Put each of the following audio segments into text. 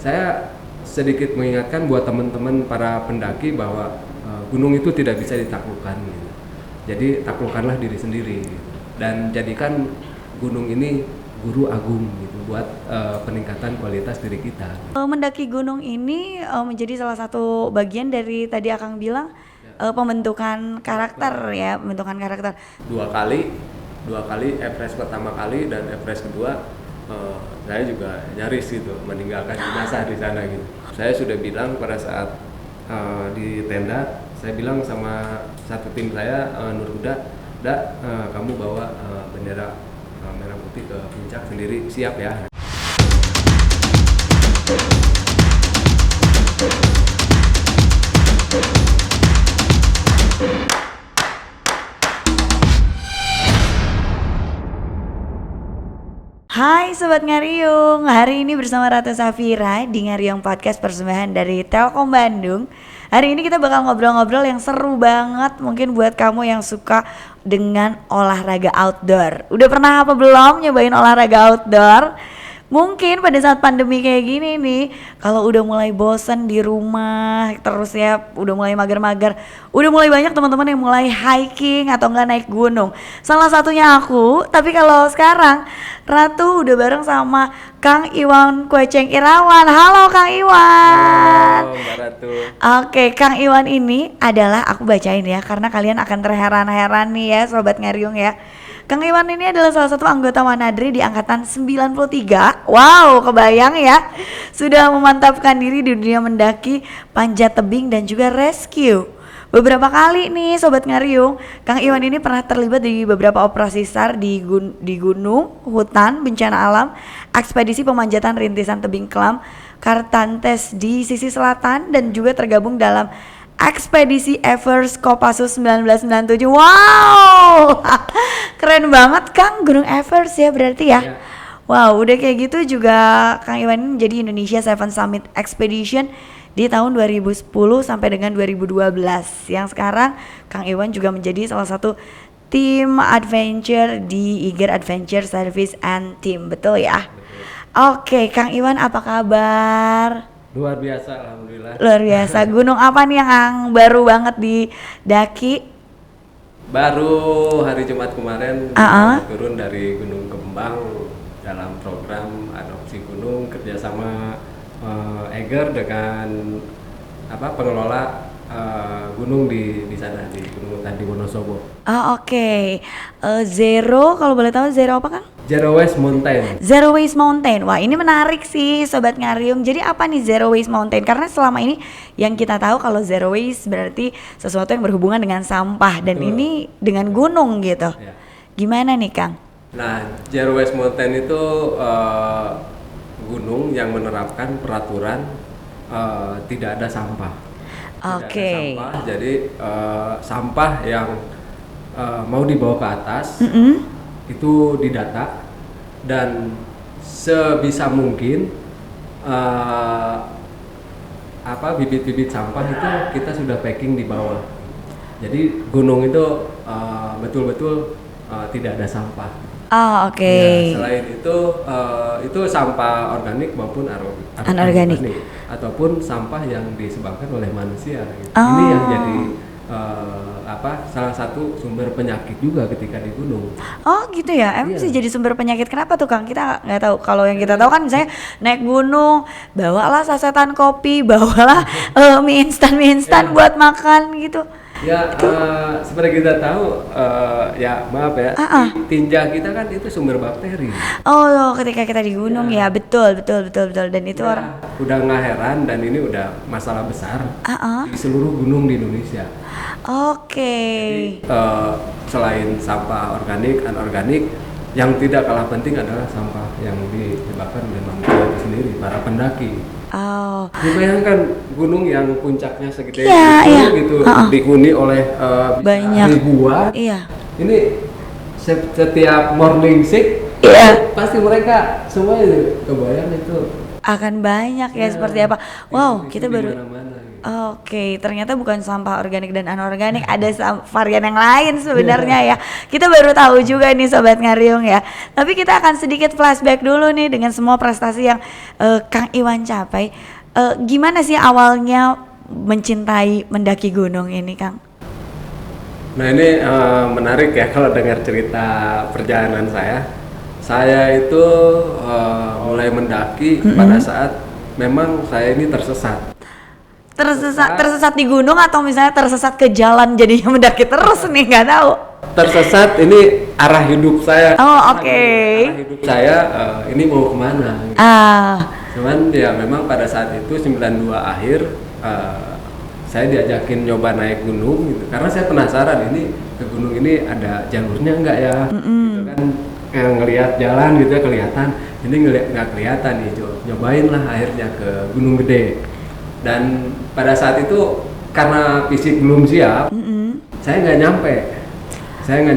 saya sedikit mengingatkan buat teman-teman para pendaki bahwa gunung itu tidak bisa ditaklukkan gitu. Jadi taklukkanlah diri sendiri gitu. Dan jadikan gunung ini guru agung gitu buat peningkatan kualitas diri kita. Mendaki gunung ini menjadi salah satu bagian dari tadi Akang bilang pembentukan karakter ya, pembentukan karakter. Dua kali Everest pertama kali dan Everest kedua saya juga nyaris gitu meninggalkan jenazah di sana gitu. Saya sudah bilang pada saat di tenda, saya bilang sama satu tim saya, Nur Huda, kamu bawa bendera merah putih ke puncak sendiri, siap ya. Hai Sobat Ngariung, hari ini bersama Ratu Safira di Ngariung Podcast persembahan dari Telkom Bandung. Hari ini kita bakal ngobrol-ngobrol yang seru banget mungkin buat kamu yang suka dengan olahraga outdoor. Udah pernah apa belum nyobain olahraga outdoor? Mungkin pada saat pandemi kayak gini nih, kalau udah mulai bosen di rumah, terus ya udah mulai mager-mager, udah mulai banyak teman-teman yang mulai hiking atau enggak naik gunung. Salah satunya aku, tapi kalau sekarang Ratu udah bareng sama Kang Iwan Kweceng Irawan. Halo Kang Iwan. Halo Mbak Ratu. Oke, Kang Iwan ini adalah, aku bacain ya karena kalian akan terheran-heran nih ya Sobat Ngariung ya. Kang Iwan ini adalah salah satu anggota Wanadri di angkatan 93. Wow, kebayang ya. Sudah memantapkan diri di dunia mendaki, panjat tebing dan juga rescue. Beberapa kali nih Sobat Ngariung, Kang Iwan ini pernah terlibat di beberapa operasi SAR di gunung, hutan, bencana alam, ekspedisi pemanjatan rintisan tebing kelam, Kartantes di sisi selatan dan juga tergabung dalam ekspedisi Everest Kopassus 1997. Wow, keren banget Kang, Gunung Everest ya berarti ya. Wow, udah kayak gitu juga Kang Iwan ini menjadi Indonesia Seven Summit Expedition di tahun 2010 sampai dengan 2012. Yang sekarang Kang Iwan juga menjadi salah satu tim adventure di Iger Adventure Service and Team, betul ya? Oke, Kang Iwan apa kabar? Luar biasa, alhamdulillah. Luar biasa. Gunung apa nih yang baru banget didaki? Baru hari Jumat kemarin turun dari Gunung Kembang dalam program adopsi gunung kerjasama Eger dengan pengelola gunung di sana di Gunung Hutan di Wonosobo. Oke. Zero, kalau boleh tahu Zero apa Kang? Zero Waste Mountain. Zero Waste Mountain. Wah, ini menarik sih Sobat Ngariung. Jadi apa nih Zero Waste Mountain? Karena selama ini yang kita tahu kalau Zero Waste berarti sesuatu yang berhubungan dengan sampah dan ini dengan gunung gitu. Ya. Gimana nih Kang? Nah, Zero Waste Mountain itu gunung yang menerapkan peraturan tidak ada sampah. Oke. Sampah, jadi sampah yang mau dibawa ke atas itu didata dan sebisa mungkin bibit-bibit sampah itu kita sudah packing di bawah. Jadi gunung itu betul-betul tidak ada sampah. Oke. Ya, selain itu sampah organik maupun anorganik ataupun sampah yang disebabkan oleh manusia. Gitu. Ini yang jadi salah satu sumber penyakit juga ketika di gunung. Oh gitu ya, emang sih jadi sumber penyakit. Kenapa tuh Kang? Kita nggak tahu. Kalau yang kita tahu kan misalnya naik gunung, bawalah sasetan kopi, bawalah mie instan buat makan gitu. Ya, seperti kita tahu, tinja kita kan itu sumber bakteri. Oh, ketika kita di gunung ya, betul. Dan itu orang udah nggak heran dan ini udah masalah besar di seluruh gunung di Indonesia. Oke. Jadi, selain sampah organik, anorganik, yang tidak kalah penting adalah sampah yang disebabkan oleh manusia itu sendiri, para pendaki. Dibayangkan gunung yang puncaknya segede gitu dihuni oleh banyak ribuan. Ini setiap morning sick, pasti mereka semua itu kebayang itu akan banyak ya seperti apa. Wow, kita baru Oke, ternyata bukan sampah organik dan anorganik, ada varian yang lain sebenarnya ya. Kita baru tahu juga nih Sobat Ngariung ya. Tapi kita akan sedikit flashback dulu nih dengan semua prestasi yang Kang Iwan capai. Gimana sih awalnya mencintai mendaki gunung ini, Kang? Nah ini menarik ya kalau dengar cerita perjalanan saya. Saya itu mulai mendaki pada saat memang saya ini tersesat. Tersesat di gunung atau misalnya tersesat ke jalan jadinya mendaki terus nih, nggak tahu. Tersesat ini arah hidup saya. Oh, oke. Arah hidup saya ini mau kemana? Gitu. Cuman ya memang pada saat itu 92 akhir saya diajakin nyoba naik gunung gitu. Karena saya penasaran ini ke gunung ini ada jalurnya nggak ya? Gitu kan ngelihat jalan gitu ya kelihatan. Ini nggak kelihatan nih. Nyobain lah akhirnya ke Gunung Gede. Dan pada saat itu karena fisik belum siap, saya nggak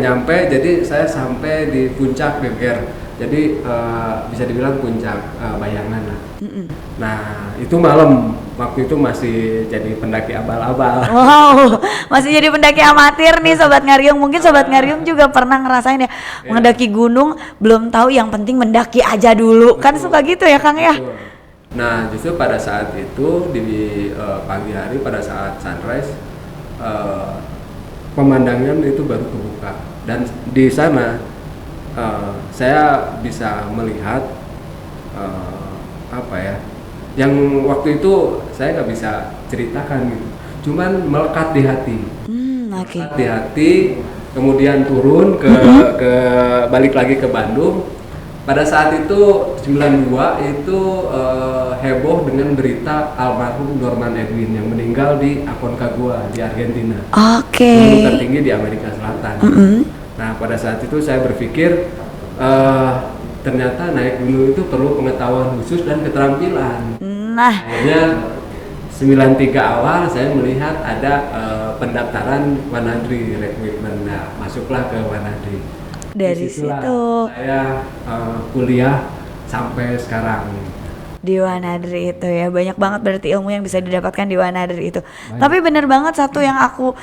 nyampe, jadi saya sampai di puncak Geger, jadi bisa dibilang puncak Bayangan lah. Nah itu malam, waktu itu masih jadi pendaki abal-abal. Wow, masih jadi pendaki amatir nih Sobat Ngariung. Mungkin Sobat Ngariung juga pernah ngerasain ya, mendaki gunung belum tahu yang penting mendaki aja dulu. Betul. Kan suka gitu ya Kang ya. Betul. Nah justru pada saat itu di pagi hari pada saat sunrise pemandangan itu baru kebuka dan di sana saya bisa melihat apa ya yang waktu itu saya nggak bisa ceritakan gitu, cuman melekat di hati. Melekat di hati, kemudian turun ke balik lagi ke Bandung. Pada saat itu 92 itu heboh dengan berita almarhum Norman Edwin yang meninggal di Aconcagua di Argentina. Gunung tertinggi di Amerika Selatan. Nah pada saat itu saya berpikir ternyata naik gunung itu perlu pengetahuan khusus dan keterampilan. Akhirnya 93 awal saya melihat ada pendaftaran Wanadri Recruitment. Nah masuklah ke Wanadri. Dari situ saya kuliah sampai sekarang di Wanadri itu ya. Banyak banget berarti ilmu yang bisa didapatkan di Wanadri itu. Tapi bener banget satu yang aku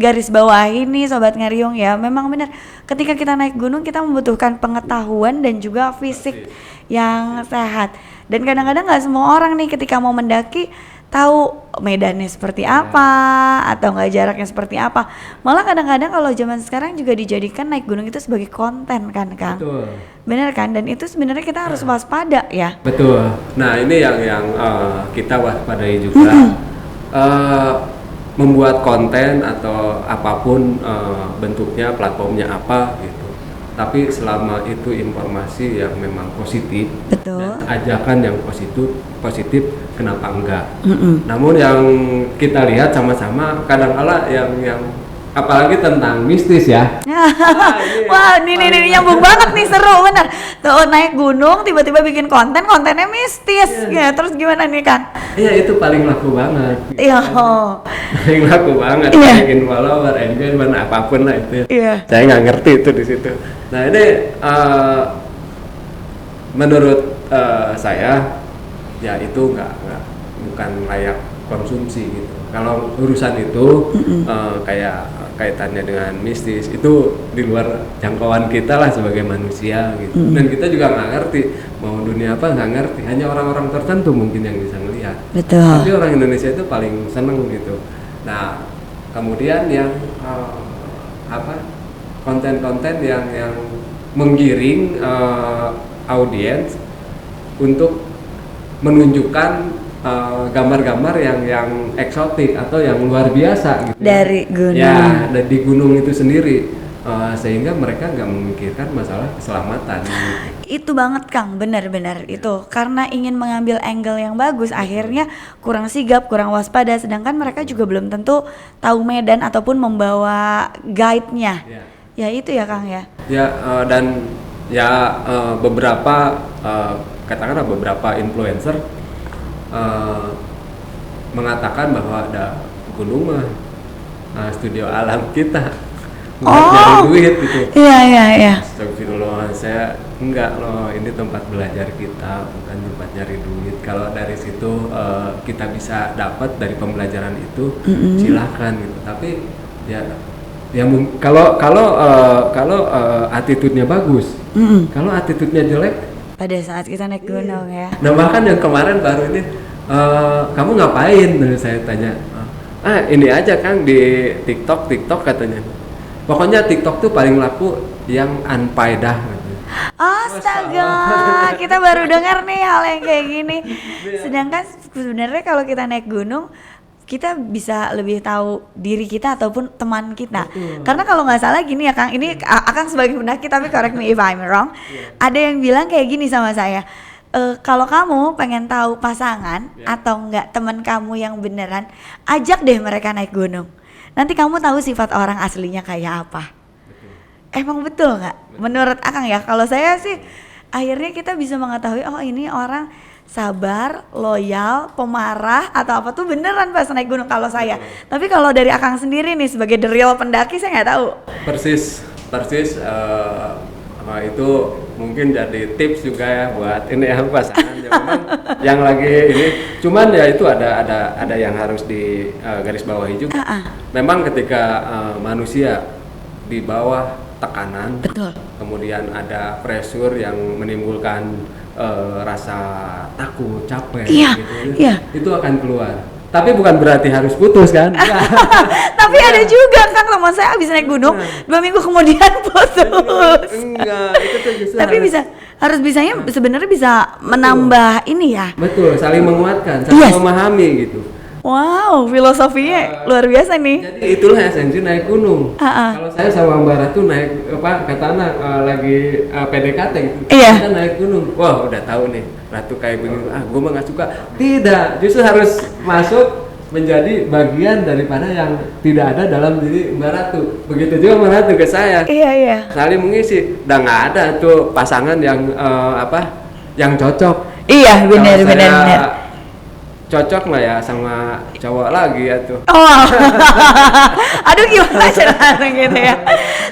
garis bawahi nih Sobat Ngariung ya, memang bener ketika kita naik gunung kita membutuhkan pengetahuan dan juga fisik yang sehat. Dan kadang-kadang gak semua orang nih ketika mau mendaki tahu medannya seperti apa atau nggak jaraknya seperti apa. Malah kadang-kadang kalau zaman sekarang juga dijadikan naik gunung itu sebagai konten kan Kang. Betul. Bener kan, dan itu sebenarnya kita harus waspada ya. Betul. Nah ini yang kita waspadai juga. Membuat konten atau apapun bentuknya, platformnya apa gitu. Tapi selama itu informasi yang memang positif, betul, dan ajakan yang positif, kenapa enggak? Namun yang kita lihat sama-sama kadang-kala yang apalagi tentang mistis ya. Wah, ini nyambung banget nih, seru bener. Tuh naik gunung tiba-tiba bikin kontennya mistis. Ya, terus gimana nih Kang? Iya itu paling laku banget. Iya. Paling laku banget. Bikin follower, engagement, apapun lah itu. Iya. Saya nggak ngerti itu di situ. Nah ini menurut saya ya itu bukan layak konsumsi gitu. Kalau urusan itu kayak kaitannya dengan mistis itu di luar jangkauan kita lah sebagai manusia gitu. Dan kita juga nggak ngerti mau dunia apa, nggak ngerti. Hanya orang-orang tertentu mungkin yang bisa ngelihat. Betul. Tapi orang Indonesia itu paling seneng gitu. Nah kemudian yang konten-konten yang menggiring audiens untuk menunjukkan gambar-gambar yang eksotik atau yang luar biasa gitu. Dari gunung. Ya, di gunung itu sendiri, sehingga mereka nggak memikirkan masalah keselamatan. Itu banget Kang, benar-benar itu karena ingin mengambil angle yang bagus, akhirnya kurang sigap, kurang waspada, sedangkan mereka juga belum tentu tahu medan ataupun membawa guide-nya. Ya itu ya Kang ya. Ya dan ya beberapa katakanlah beberapa influencer mengatakan bahwa ada gunung studio alam kita. nyari duit gitu. Iya. Astagfirullah, saya enggak loh, ini tempat belajar kita, bukan tempat nyari duit. Kalau dari situ kita bisa dapat dari pembelajaran itu, silahkan gitu. Tapi ya kalau attitude-nya bagus, kalau attitude-nya jelek, pada saat kita naik gunung ya. Nah bahkan yang kemarin baru ini, kamu ngapain? Saya tanya, ini aja Kang di TikTok katanya. Pokoknya TikTok tuh paling laku yang unfaedah. Astaga, kita baru dengar nih hal yang kayak gini. Sedangkan sebenarnya kalau kita naik gunung, kita bisa lebih tahu diri kita ataupun teman kita. Karena kalau nggak salah gini ya Kang, ini Akang sebagai pendaki tapi correct me if I'm wrong. Ada yang bilang kayak gini sama saya. Kalau kamu pengen tahu pasangan atau enggak teman kamu yang beneran, ajak deh mereka naik gunung. Nanti kamu tahu sifat orang aslinya kayak apa. Emang betul nggak? Menurut Akang ya, kalau saya sih akhirnya kita bisa mengetahui oh ini orang sabar, loyal, pemarah atau apa tuh beneran pas naik gunung kalau saya. Tapi kalau dari Akang sendiri nih sebagai the real pendaki saya nggak tahu. Persis itu mungkin jadi tips juga ya buat ini ya pasangan yang lagi ini. Cuman ya itu ada yang harus di garis bawahi juga. Memang ketika manusia di bawah tekanan, betul. Kemudian ada pressure yang menimbulkan rasa takut, capek, itu akan keluar. Tapi bukan berarti harus putus kan? Tapi ada juga kan teman saya habis naik gunung 2 minggu kemudian putus. Enggak, itu tuh justru. Tapi harus bisanya sebenarnya bisa menambah ini ya. Betul, saling menguatkan, saling memahami gitu. Wow, filosofinya luar biasa nih. Jadi itulah esensi naik gunung. Kalau saya sama Mbak Ratu naik kata anak lagi PDKT gitu. Kita naik gunung. Wah, udah tahu nih. Ratu kayak begini. Gue mah nggak suka. Tidak, justru harus masuk menjadi bagian daripada yang tidak ada dalam diri Mbak Ratu. Begitu juga Mbak Ratu ke saya. Iya. Saling mengisi. Udah nggak ada tuh pasangan yang yang cocok. Iya, benar. Cocok nggak ya sama cowok lagi ya tuh? Oh, aduh gimana caranya gitu ya?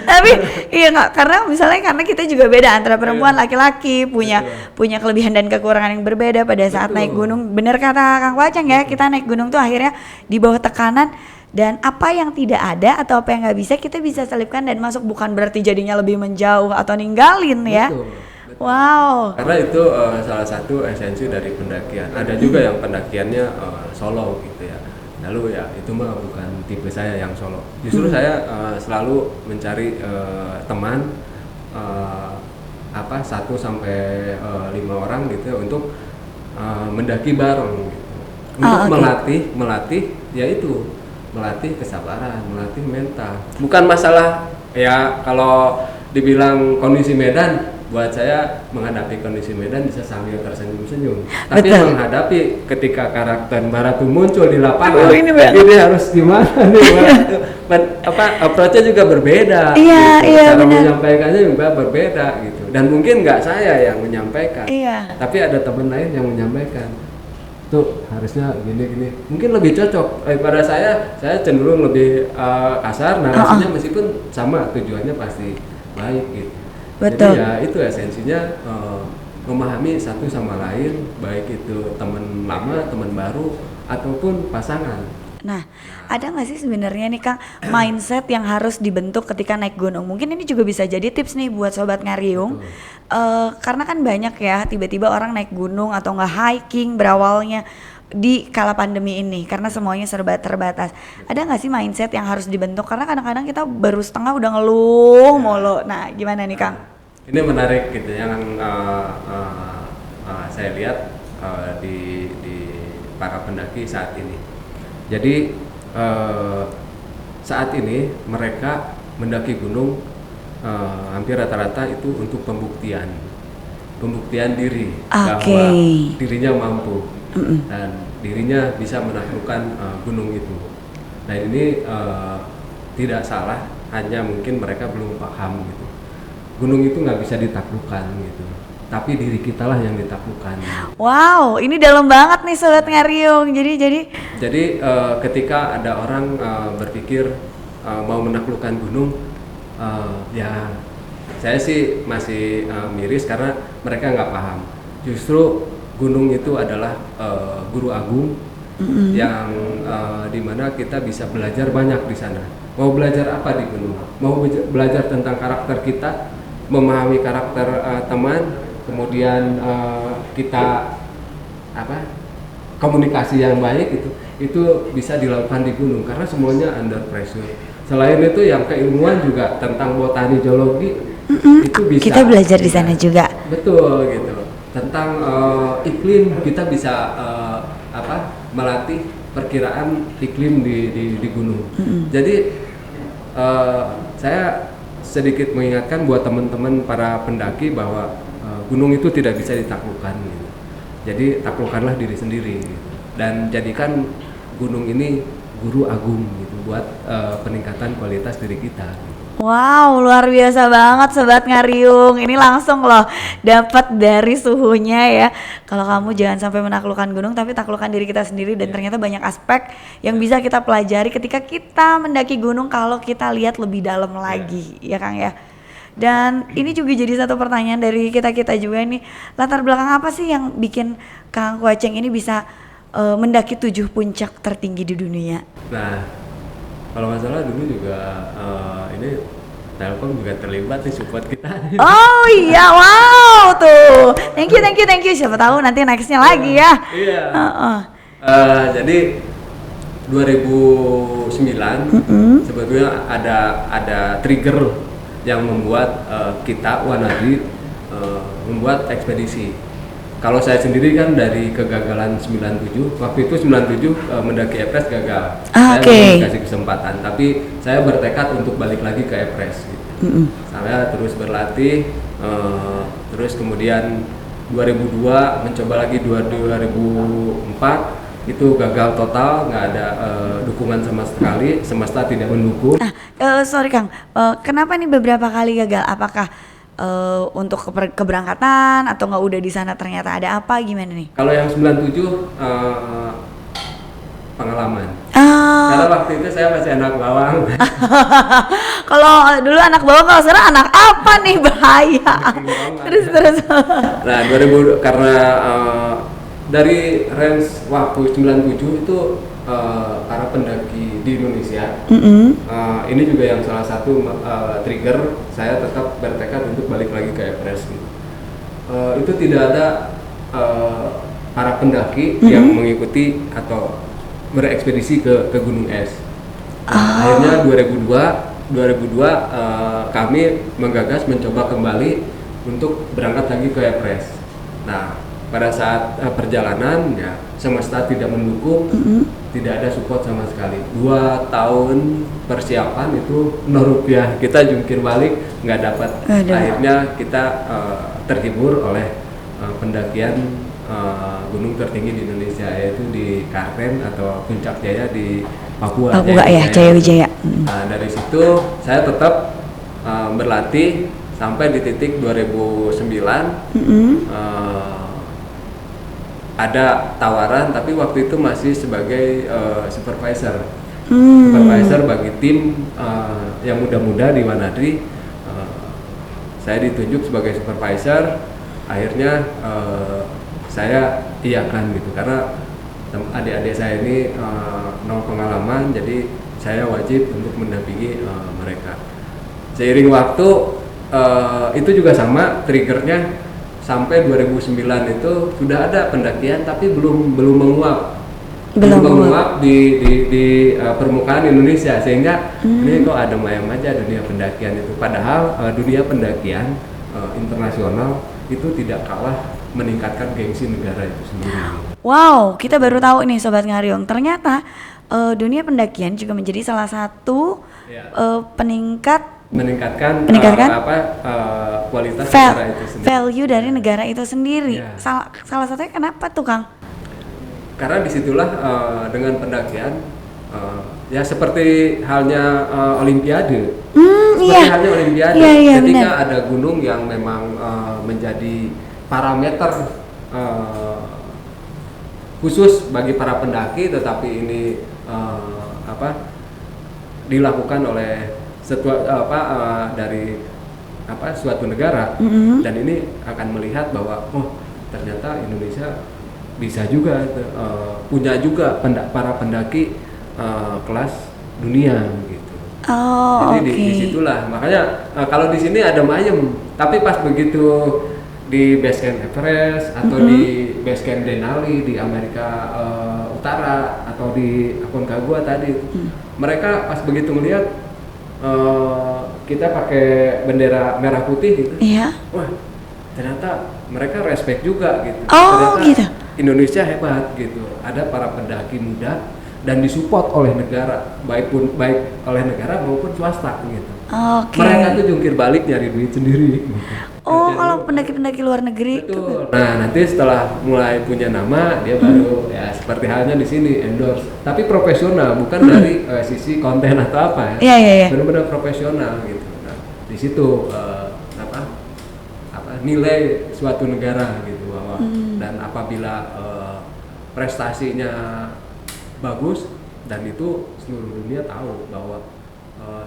Tapi iya nggak, karena kita juga beda antara perempuan laki-laki punya kelebihan dan kekurangan yang berbeda pada saat naik gunung. Bener kata Kang Wacang ya, kita naik gunung tuh akhirnya di bawah tekanan dan apa yang tidak ada atau apa yang nggak bisa kita bisa selipkan dan masuk, bukan berarti jadinya lebih menjauh atau ninggalin ya. Betul. Wow. Karena itu salah satu esensi dari pendakian. Ada juga yang pendakiannya solo gitu ya. Lalu ya itu mah bukan tipe saya yang solo. Justru saya selalu mencari teman 1 sampai 5 orang gitu ya, untuk mendaki bareng gitu. Untuk melatih yaitu melatih kesabaran, melatih mental. Bukan masalah ya kalau dibilang kondisi medan. Buat saya menghadapi kondisi medan bisa sambil tersenyum-senyum. Tapi menghadapi ketika karakter Mbak Ratu muncul di lapangan, ini harus gimana nih? Approach-nya juga berbeda. Iya, gitu. Cara menyampaikannya juga berbeda gitu. Dan mungkin nggak saya yang menyampaikan, tapi ada teman lain yang menyampaikan. Tuh harusnya gini. Mungkin lebih cocok daripada saya cenderung lebih kasar narasinya, meskipun sama tujuannya pasti baik gitu. Betul. Jadi ya itu esensinya memahami satu sama lain, baik itu teman lama, teman baru, ataupun pasangan. Nah, ada nggak sih sebenarnya nih Kang mindset yang harus dibentuk ketika naik gunung? Mungkin ini juga bisa jadi tips nih buat sobat Ngariung. Karena kan banyak ya tiba-tiba orang naik gunung atau nggak hiking berawalnya di kala pandemi ini karena semuanya serba terbatas. Ada nggak sih mindset yang harus dibentuk? Karena kadang-kadang kita baru setengah udah ngeluh mulu. Nah, gimana nih Kang? Ini menarik gitu yang saya lihat di para pendaki saat ini. Jadi saat ini mereka mendaki gunung hampir rata-rata itu untuk pembuktian diri bahwa dirinya mampu dan dirinya bisa menaklukkan gunung itu. Nah ini tidak salah, hanya mungkin mereka belum paham gitu. Gunung itu nggak bisa ditaklukkan gitu, tapi diri kita lah yang ditaklukkan. Wow, ini dalam banget nih sobat Ngariung. Jadi ketika ada orang berpikir mau menaklukkan gunung, Ya saya sih masih miris karena mereka nggak paham. Justru gunung itu adalah guru agung yang dimana kita bisa belajar banyak di sana. Mau belajar apa di gunung? Mau belajar tentang karakter kita, memahami karakter teman, kemudian kita komunikasi yang baik itu bisa dilakukan di gunung karena semuanya under pressure. Selain itu yang keilmuan juga tentang botani geologi itu bisa kita belajar di sana juga. Betul gitu. Tentang iklim kita bisa melatih perkiraan iklim di gunung. Jadi saya sedikit mengingatkan buat teman-teman para pendaki bahwa gunung itu tidak bisa ditaklukkan gitu. Jadi taklukkanlah diri sendiri gitu. Dan jadikan gunung ini guru agung gitu buat peningkatan kualitas diri kita. Wow, luar biasa banget Sobat Ngariung. Ini langsung loh dapat dari suhunya ya. Kalau kamu jangan sampai menaklukkan gunung tapi taklukkan diri kita sendiri dan ternyata banyak aspek yang bisa kita pelajari ketika kita mendaki gunung kalau kita lihat lebih dalam lagi, ya Kang ya. Dan ini juga jadi satu pertanyaan dari kita-kita juga nih. Latar belakang apa sih yang bikin Kang Kuaceng ini bisa mendaki 7 puncak tertinggi di dunia? Nah, kalau nggak salah dulu juga ini Telkom juga terlibat nih support kita. Oh iya, wow tuh. Thank you. Siapa tahu nanti nextnya lagi ya. Iya. Jadi 2009 sebetulnya ada trigger yang membuat kita Wanadri membuat ekspedisi. Kalau saya sendiri kan dari kegagalan 97, waktu itu 97 mendaki Everest gagal. Saya belum dikasih kesempatan, tapi saya bertekad untuk balik lagi ke Everest. Gitu. Saya terus berlatih, terus kemudian 2002 mencoba lagi 2004 itu gagal total, nggak ada dukungan sama sekali, semesta tidak mendukung. Sorry Kang, kenapa nih beberapa kali gagal? Apakah untuk keberangkatan atau nggak udah di sana ternyata ada apa gimana nih? Kalau yang 97 pengalaman. Karena waktu itu saya masih anak bawang. Kalau dulu anak bawang, kalau sekarang anak apa nih, bahaya. terus. Nah 2000 karena dari range waktu 97 itu para pendaki di Indonesia ini juga yang salah satu trigger saya tetap bertekad untuk balik lagi ke Everest gitu. Itu tidak ada para pendaki yang mengikuti atau berekspedisi ke gunung es. Akhirnya 2002 kami menggagas mencoba kembali untuk berangkat lagi ke Everest. Nah pada saat perjalanan ya semesta tidak mendukung, tidak ada support sama sekali. 2 tahun persiapan itu Rp0 kita jungkir balik nggak dapat. Akhirnya kita terhibur oleh pendakian gunung tertinggi di Indonesia, yaitu di Kartens atau Puncak Jaya di Papua. Jaya Wijaya. Nah, dari situ saya tetap berlatih sampai di titik 2009. Ada tawaran, tapi waktu itu masih sebagai supervisor bagi tim yang muda-muda di Wanadri. Saya ditunjuk sebagai supervisor. Akhirnya saya iyakan gitu karena adik-adik saya ini nol pengalaman, jadi saya wajib untuk mendampingi mereka. Seiring waktu itu juga sama triggernya. Sampai 2009 itu sudah ada pendakian tapi belum menguap di permukaan Indonesia, sehingga ini kok adem ayem aja dunia pendakian itu. Padahal dunia pendakian internasional itu tidak kalah meningkatkan gengsi negara itu sendiri. Wow, kita baru tahu nih Sobat Ngariung, ternyata dunia pendakian juga menjadi salah satu meningkatkan kualitas negara itu sendiri. Value dari negara itu sendiri. Salah satunya kenapa tuh Kang? Karena disitulah dengan pendakian ya seperti halnya Olimpiade. Halnya Olimpiade. Ketika ada gunung yang memang menjadi parameter khusus bagi para pendaki, tetapi ini dilakukan oleh dari suatu negara, dan ini akan melihat bahwa ternyata Indonesia bisa juga punya juga para pendaki kelas dunia gitu. Jadi disitulah makanya kalau di sini ada Mayem, tapi pas begitu di base camp Everest atau di base camp Denali di Amerika Utara atau di Aconcagua tadi, mereka pas begitu melihat kita pakai bendera merah putih gitu, wah ternyata mereka respect juga gitu. Ternyata gitu. Indonesia hebat gitu, ada para pendaki muda dan disupport oleh negara, baik oleh negara maupun swasta gitu. Mereka tuh jungkir balik nyari duit sendiri gitu. Kalau pendaki-pendaki luar negeri. Betul. Nah, nanti setelah mulai punya nama, dia baru ya seperti halnya di sini endorse. Tapi profesional, bukan dari sisi konten atau apa ya. Iya. Benar-benar profesional gitu. Nah, di situ nilai suatu negara gitu bahwa dan apabila prestasinya bagus dan itu seluruh dunia tahu bahwa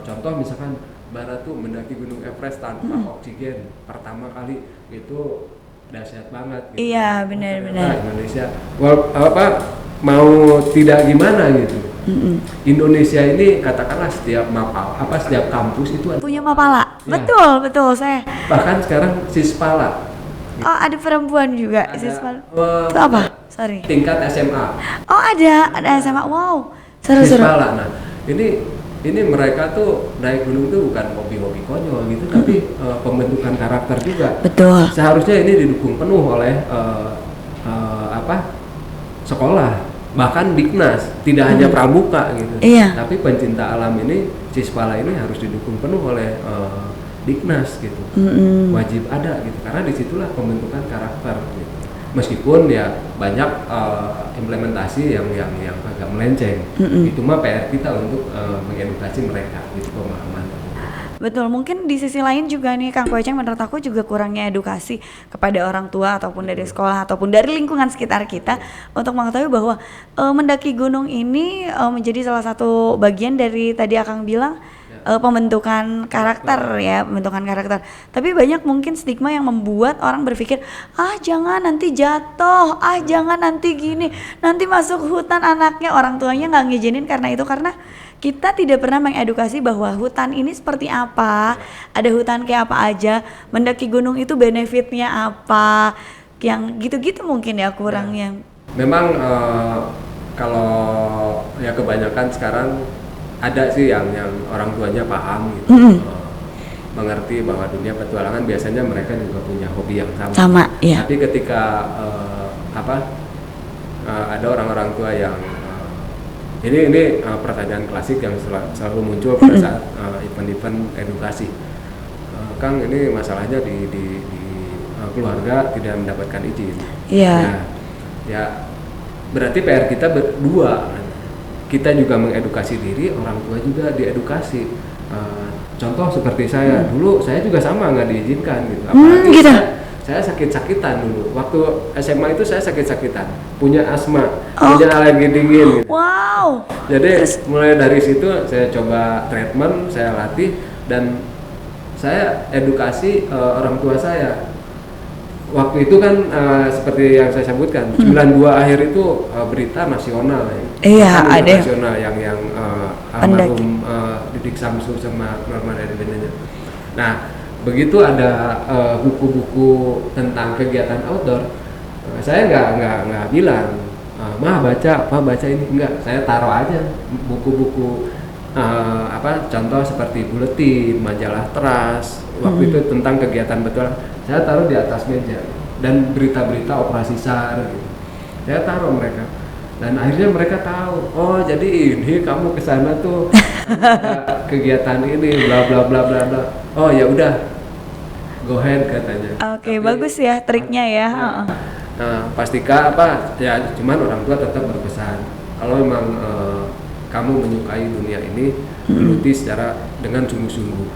contoh misalkan Bara tuh mendaki Gunung Everest tanpa oksigen pertama kali itu dahsyat banget gitu. Iya, benar-benar. Indonesia mau tidak gimana gitu. Indonesia ini katakanlah setiap kampus itu punya mapala. Ya. Betul saya. Bahkan sekarang Sispala. Ada perempuan juga Sispala. Itu apa? Sorry. Tingkat SMA. Ada SMA. Wow. Seru. Sispala. Nah, ini mereka tuh naik gunung tuh bukan hobi-hobi konyol gitu, tapi pembentukan karakter juga. Betul. Seharusnya ini didukung penuh oleh sekolah, bahkan Diknas, tidak hanya pramuka gitu. Iya. Tapi pencinta alam ini, Sispala ini harus didukung penuh oleh Diknas gitu. Wajib ada gitu, karena disitulah pembentukan karakter gitu. Meskipun ya banyak implementasi yang agak melenceng, itu mah PR kita untuk mengedukasi mereka gitu, pemahaman. Betul, mungkin di sisi lain juga nih Kang Koeceng, menurut aku juga kurangnya edukasi kepada orang tua ataupun dari sekolah ataupun dari lingkungan sekitar kita untuk mengetahui bahwa mendaki gunung ini menjadi salah satu bagian dari tadi Akang bilang pembentukan karakter ya, pembentukan karakter. Tapi banyak mungkin stigma yang membuat orang berpikir, jangan nanti jatuh, jangan nanti gini, nanti masuk hutan anaknya, orang tuanya nggak ngizinin karena kita tidak pernah mengedukasi bahwa hutan ini seperti apa, ada hutan kayak apa aja, mendaki gunung itu benefitnya apa, yang gitu-gitu mungkin ya kurangnya. Memang kalau ya kebanyakan sekarang ada sih yang orang tuanya paham gitu, mengerti bahwa dunia petualangan biasanya mereka juga punya hobi yang sama. Iya. Tapi ketika ada orang-orang tua yang ini pertanyaan klasik yang selalu muncul pada saat event-event edukasi, Kang, ini masalahnya di keluarga tidak mendapatkan izin. Iya. Nah, ya berarti PR kita berdua. Kita juga mengedukasi diri, orang tua juga diedukasi. Contoh seperti saya, dulu saya juga sama nggak diizinkan gitu. Apalagi gitu. Saya sakit-sakitan dulu. Waktu SMA itu saya sakit-sakitan, punya asma, punya alergi dingin gitu. Wow. Jadi mulai dari situ saya coba treatment, saya latih, dan saya edukasi orang tua saya. Waktu itu kan seperti yang saya sebutkan, 92 akhir itu berita nasional ya. Iya, ada nasional yang almarhum Didik Samsu sama Norma dari Benanya. Nah, begitu ada buku-buku tentang kegiatan outdoor, saya nggak bilang, mah baca ini, enggak. Saya taruh aja buku-buku contoh seperti buletin, majalah Teras, waktu itu tentang kegiatan betul. Saya taruh di atas meja dan berita-berita operasi SAR gitu. Saya taruh mereka dan akhirnya mereka tahu, jadi ini kamu kesana tuh kegiatan ini bla bla bla bla bla. Oh ya udah, go ahead katanya. Oke, bagus ya triknya ya. Nah, pastikan ya cuman orang tua tetap berpesan kalau memang kamu menyukai dunia ini, geluti dengan sungguh-sungguh.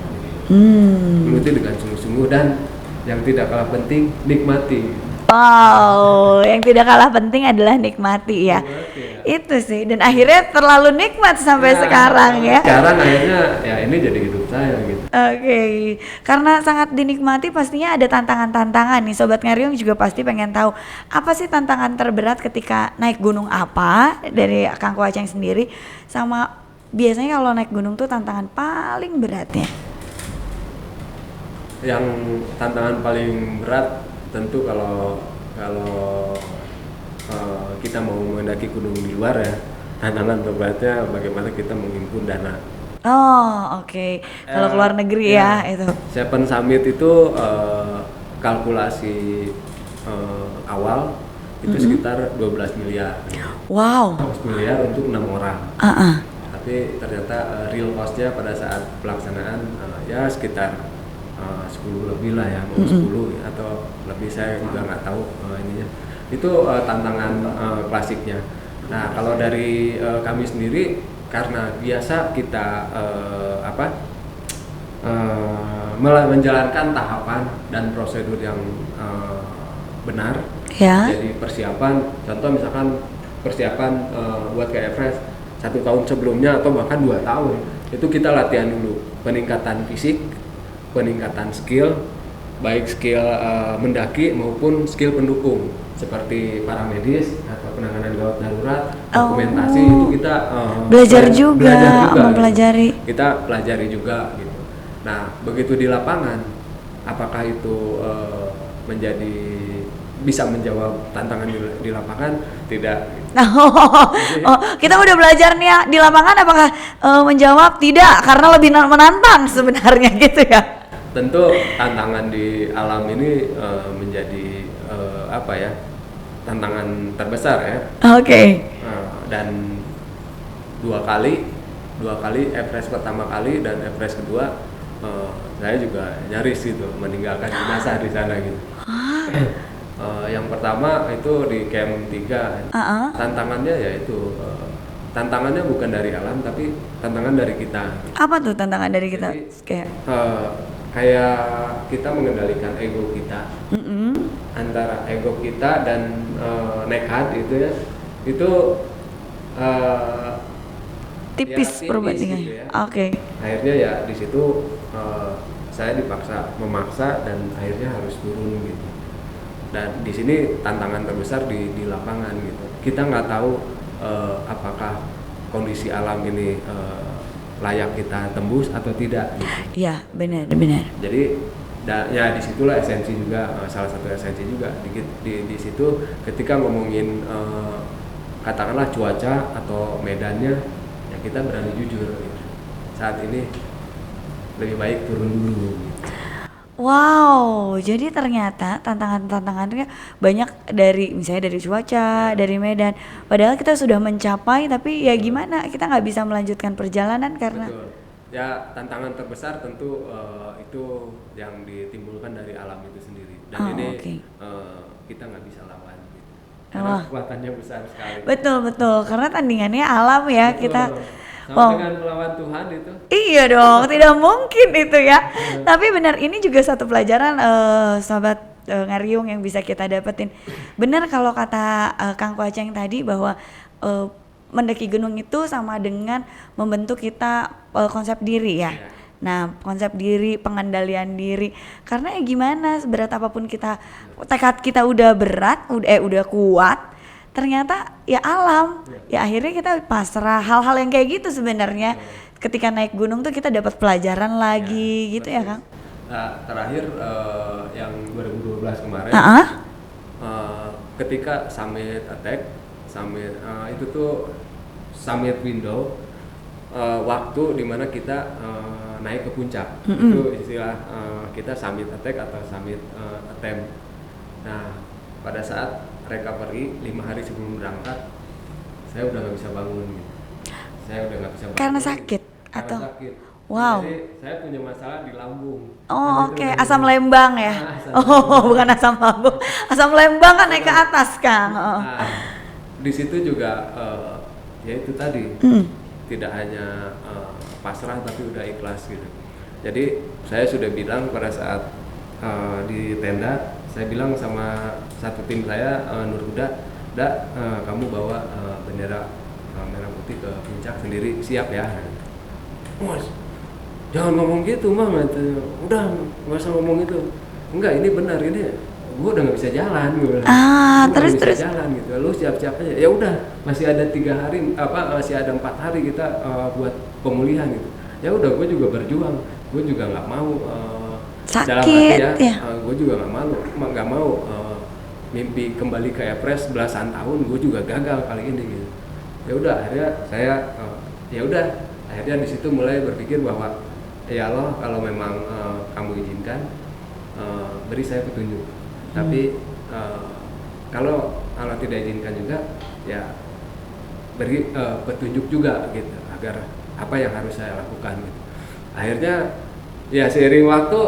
Geluti dengan sungguh-sungguh dan yang tidak kalah penting, nikmati. Wow, yang tidak kalah penting adalah nikmati ya. Itu sih, dan akhirnya terlalu nikmat sampai sekarang ya. Sekarang akhirnya ya ini jadi hidup saya gitu. Oke, karena sangat dinikmati pastinya ada tantangan-tantangan nih. Sobat Ngariung juga pasti pengen tahu apa sih tantangan terberat ketika naik gunung apa dari Kang Koacheng sendiri, sama biasanya kalau naik gunung tuh tantangan paling beratnya. Yang tantangan paling berat tentu kalau kita mau mendaki gunung di luar ya, tantangan terberatnya bagaimana kita menghimpun dana. Oh oke. Kalau keluar negeri ya itu. Seven Summit itu kalkulasi awal itu sekitar 12 miliar. Wow. 12 miliar untuk 6 orang. Tapi ternyata real cost-nya pada saat pelaksanaan ya sekitar 10 lebih lah ya, mau 10 atau lebih, saya juga nggak tahu ininya. Itu tantangan klasiknya. Nah kalau dari kami sendiri, karena biasa kita menjalankan tahapan dan prosedur yang benar. Jadi persiapan, contoh misalkan persiapan buat ke Everest 1 tahun sebelumnya atau bahkan 2 tahun, itu kita latihan dulu peningkatan fisik, peningkatan skill, baik skill mendaki maupun skill pendukung seperti paramedis atau penanganan gawat darurat, dokumentasi itu kita belajar juga mempelajari. Gitu. Kita pelajari juga gitu. Nah, begitu di lapangan, apakah itu bisa menjawab tantangan di lapangan? Tidak. Kita udah belajar nih ya di lapangan, apakah menjawab? Tidak, karena lebih menantang sebenarnya gitu ya. Tentu tantangan di alam ini menjadi tantangan terbesar ya. Dan dua kali Everest pertama kali dan Everest kedua saya juga nyaris gitu meninggalkan jenazah di sana gitu. Yang pertama itu di Camp 3. Tantangannya yaitu tantangannya bukan dari alam tapi tantangan dari kita. Apa tuh tantangan dari kita? Jadi, kayak kita mengendalikan ego kita. Antara ego kita dan nekat itu ya, itu tipis perbandingannya. Gitu ya. Akhirnya ya di situ saya memaksa dan akhirnya harus turun gitu. Dan di sini tantangan terbesar di lapangan gitu. Kita nggak tahu apakah kondisi alam ini layak kita tembus atau tidak. Iya, benar. Jadi ya disitulah esensi juga, salah satu esensi juga di situ ketika ngomongin katakanlah cuaca atau medannya, ya kita berani jujur gitu. Saat ini lebih baik turun dulu gitu. Wow, jadi ternyata tantangan-tantangannya banyak, misalnya dari cuaca, dari medan. Padahal kita sudah mencapai, tapi ya gimana, kita nggak bisa melanjutkan perjalanan karena. Betul. Ya tantangan terbesar tentu itu yang ditimbulkan dari alam itu sendiri. Dan kita nggak bisa lawan. Gitu. Karena kekuatannya besar sekali. Betul, karena tandingannya alam ya. Betul. Kita. Dengan melawan Tuhan itu. Iya dong, tidak mungkin itu ya. Tapi benar, ini juga satu pelajaran sobat Ngariung yang bisa kita dapetin. Benar kalau kata Kang Koacheng tadi bahwa mendaki gunung itu sama dengan membentuk kita konsep diri ya. Nah, konsep diri, pengendalian diri. Karena ya gimana, seberat apapun kita, tekad kita udah berat, udah kuat, ternyata ya alam, ya akhirnya kita pasrah. Hal-hal yang kayak gitu sebenarnya ketika naik gunung tuh kita dapat pelajaran lagi gitu ya Kang. Nah, terakhir yang 2012 kemarin ketika summit attack, itu tuh summit window, waktu dimana kita naik ke puncak. Itu istilah kita summit attack atau summit attempt. Nah pada saat recovery 5 hari sebelum berangkat, saya udah nggak bisa bangun gitu. Saya udah nggak bisa bangun. Karena sakit atau? Sakit. Wow. Jadi saya punya masalah di lambung. Oh oke. Asam lembang ya? Bukan asam lambung. Asam lembang kan naik ke atas Kang. Nah, di situ juga ya itu tadi tidak hanya pasrah tapi udah ikhlas gitu. Jadi saya sudah bilang pada saat di tenda, saya bilang sama satu tim saya Nur Huda, kamu bawa bendera merah putih ke puncak sendiri, siap ya? Mas, jangan ngomong gitu mah, udah nggak usah ngomong itu. Enggak, ini benar, ini gue udah nggak bisa jalan, terus jalan gitu, lu siap-siap aja. Ya udah, masih ada 3 hari, masih ada 4 hari kita buat pemulihan gitu. Ya udah, gue juga berjuang, gue juga nggak mau sakit, dalam arti ya. Gue juga nggak mau mimpi kembali ke Everest belasan tahun, gue juga gagal kali ini gitu. Ya udah, akhirnya saya akhirnya di situ mulai berpikir bahwa ya Allah, kalau memang kamu izinkan, beri saya petunjuk. Tapi kalau Allah tidak izinkan juga, ya beri petunjuk juga gitu, agar apa yang harus saya lakukan gitu. Akhirnya ya seiring waktu,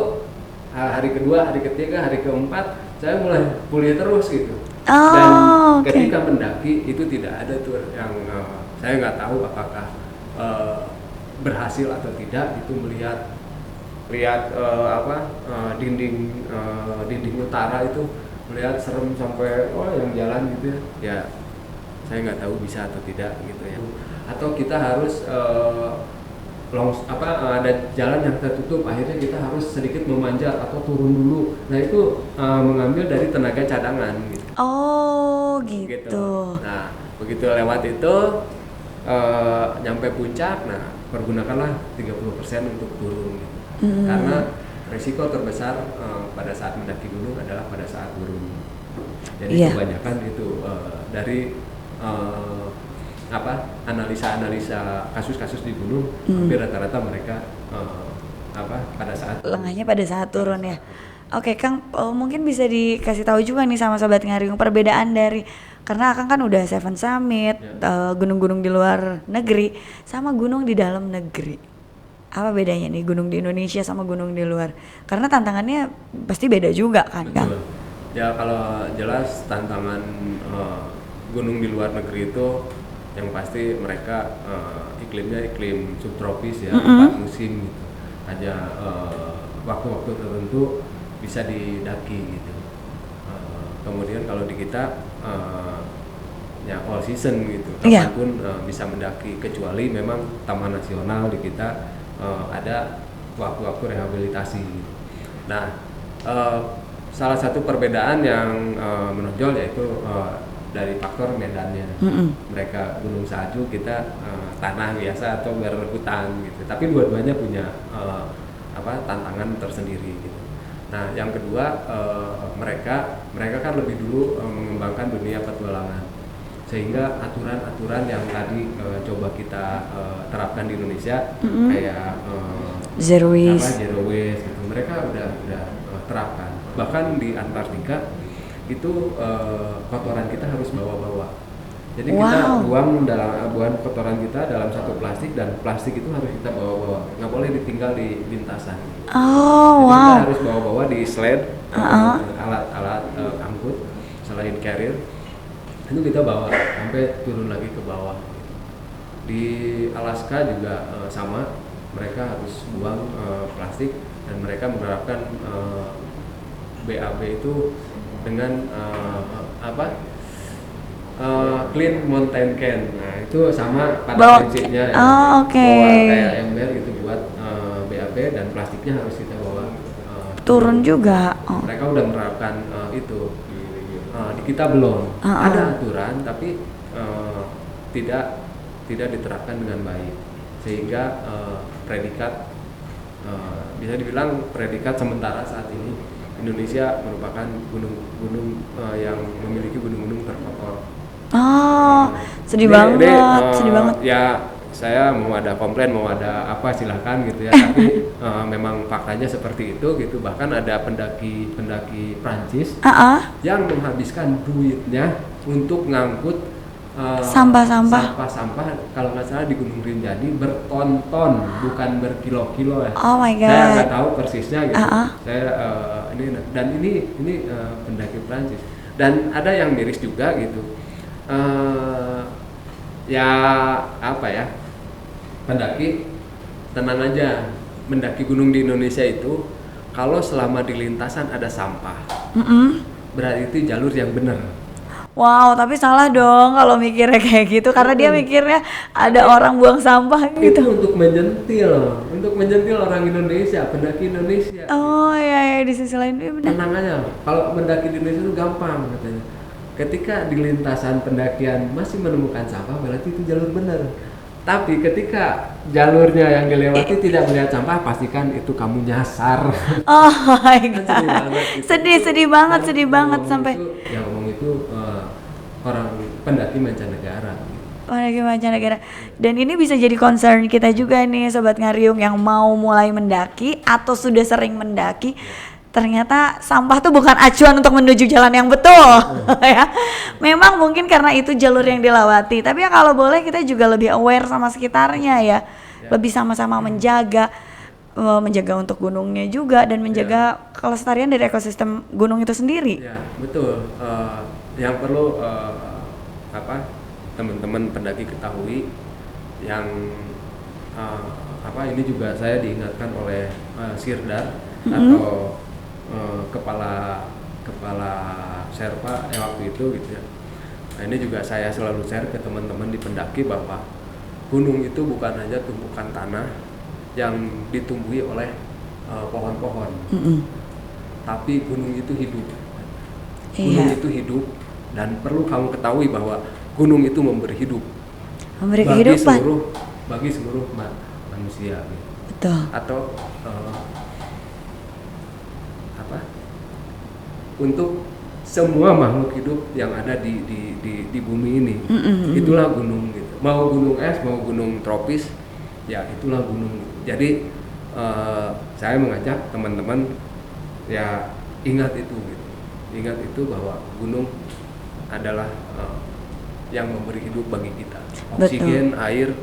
hari kedua, hari ketiga, hari keempat, saya mulai pulih terus gitu. Dan ketika mendaki itu tidak ada tuh yang saya nggak tahu apakah berhasil atau tidak, itu melihat dinding utara itu melihat serem sampai yang jalan gitu ya, saya nggak tahu bisa atau tidak gitu ya. Atau kita harus ada jalan yang tertutup, akhirnya kita harus sedikit memanjat atau turun dulu. Nah itu mengambil dari tenaga cadangan gitu. Gitu. Nah begitu lewat itu nyampe puncak, nah pergunakanlah 30% untuk turun gitu. Karena risiko terbesar pada saat mendaki gunung adalah pada saat turun. Jadi kebanyakan itu dari analisa kasus-kasus di gunung, hampir rata-rata mereka pada saat lengahnya pada saat turun ya. Oke Kang, mungkin bisa dikasih tahu juga nih sama Sobat Ngariung perbedaan dari, karena Akang kan udah Seven Summit, gunung-gunung di luar negeri sama gunung di dalam negeri. Apa bedanya nih gunung di Indonesia sama gunung di luar? Karena tantangannya pasti beda juga kan, Kang? Betul. Ya kalau jelas tantangan gunung di luar negeri itu yang pasti mereka iklimnya iklim subtropis ya, 4 musim gitu. Hanya waktu-waktu tertentu bisa didaki gitu. Kemudian kalau di kita ya all season gitu, kapanpun bisa mendaki, kecuali memang Taman Nasional di kita ada waktu-waktu rehabilitasi. Nah, salah satu perbedaan yang menonjol yaitu dari faktor medannya. Mereka gunung salju, kita tanah biasa atau berhutan gitu. Tapi dua-duanya punya tantangan tersendiri gitu. Nah, yang kedua mereka kan lebih dulu mengembangkan dunia petualangan, sehingga aturan-aturan yang tadi coba kita terapkan di Indonesia kayak zero waste gitu, mereka udah terapkan. Bahkan di Antartika itu kotoran kita harus bawa-bawa. Jadi kita buang kotoran kita dalam satu plastik, dan plastik itu harus kita bawa-bawa, nggak boleh ditinggal di lintasan. Jadi kita harus bawa-bawa di sled, alat angkut selain carrier, itu kita bawa sampai turun lagi ke bawah. Di Alaska juga sama, mereka harus buang plastik, dan mereka menerapkan BAB itu dengan clean mountain can. Nah itu sama pada prinsipnya ya. Bawa kayak ember gitu buat BAB, dan plastiknya harus kita bawa turun juga. Mereka udah menerapkan itu. Di kita belum ada aturan, tapi tidak diterapkan dengan baik, sehingga predikat bisa dibilang predikat sementara saat ini Indonesia merupakan gunung-gunung yang memiliki gunung-gunung terkotor. Sedih banget. Ya saya mau ada komplain, mau ada apa silahkan gitu ya. Tapi memang faktanya seperti itu gitu. Bahkan ada pendaki Prancis yang menghabiskan duitnya untuk ngangkut sampah kalau nggak salah di Gunung Rinjani berton-ton, bukan berkilo-kilo ya. Oh my God. Saya nggak tahu persisnya gitu. Saya ini pendaki Prancis, dan ada yang miris juga gitu. Pendaki tenang aja, mendaki gunung di Indonesia itu kalau selama di lintasan ada sampah, berarti itu jalur yang benar. Wow, tapi salah dong kalau mikirnya kayak gitu, karena dia mikirnya ada orang buang sampah gitu. Itu untuk menyentil orang Indonesia, pendaki Indonesia. Oh iya, di sisi lain iya benar. Tenang aja, kalau mendaki di Indonesia itu gampang katanya. Ketika di lintasan pendakian masih menemukan sampah, berarti itu jalur benar. Tapi ketika jalurnya yang dilewati tidak melihat sampah, pastikan itu kamu nyasar. Oh my god. Sedih banget sampai. Yang ngomong itu orang pendaki mancanegara. Pendaki mancanegara. Dan ini bisa jadi concern kita juga nih Sobat Ngariung yang mau mulai mendaki atau sudah sering mendaki. Ternyata sampah tuh bukan acuan untuk menuju jalan yang betul. Ya. Memang mungkin karena itu jalur yang dilewati. Tapi ya kalau boleh kita juga lebih aware sama sekitarnya ya. Lebih sama-sama menjaga untuk gunungnya juga dan menjaga kelestarian dari ekosistem gunung itu sendiri. Ya, betul. Yang perlu teman-teman pendaki ketahui yang ini juga saya diingatkan oleh Sirdar atau kepala Sherpa waktu itu gitu ya. Nah, ini juga saya selalu share ke teman-teman di pendaki bahwa gunung itu bukan hanya tumpukan tanah yang ditumbuhi oleh pohon-pohon, tapi gunung itu hidup. Gunung itu hidup dan perlu kamu ketahui bahwa gunung itu memberi hidup. Bagi seluruh manusia. Betul. Atau untuk semua makhluk hidup yang ada di bumi ini. Itulah gunung gitu. Mau gunung es, mau gunung tropis, ya itulah gunung. Jadi saya mengajak teman-teman ya ingat itu gitu. Ingat itu bahwa gunung adalah yang memberi hidup bagi kita. Oksigen, air,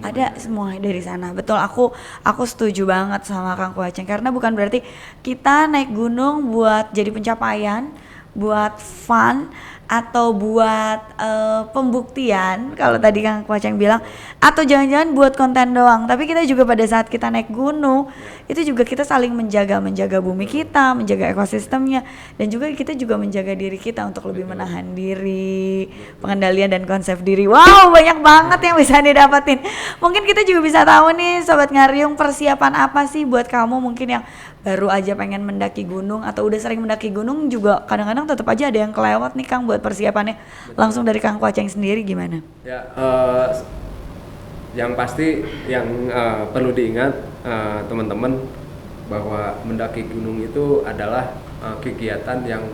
ada semua dari sana. Betul, aku setuju banget sama Kang Kuaceng, karena bukan berarti kita naik gunung buat jadi pencapaian, buat fun atau buat pembuktian kalau tadi Kang Kuaceng bilang, atau jangan-jangan buat konten doang. Tapi kita juga pada saat kita naik gunung itu juga kita saling menjaga bumi kita, menjaga ekosistemnya, dan juga kita juga menjaga diri kita untuk lebih menahan diri, pengendalian dan konsep diri. Wow, banyak banget yang bisa didapatin. Mungkin kita juga bisa tahu nih Sobat Ngariung, persiapan apa sih buat kamu mungkin yang baru aja pengen mendaki gunung atau udah sering mendaki gunung juga, kadang-kadang tetap aja ada yang kelewat nih Kang buat persiapannya. Langsung dari Kang Kuaceng sendiri gimana? Ya, yang pasti yang perlu diingat teman-teman bahwa mendaki gunung itu adalah kegiatan yang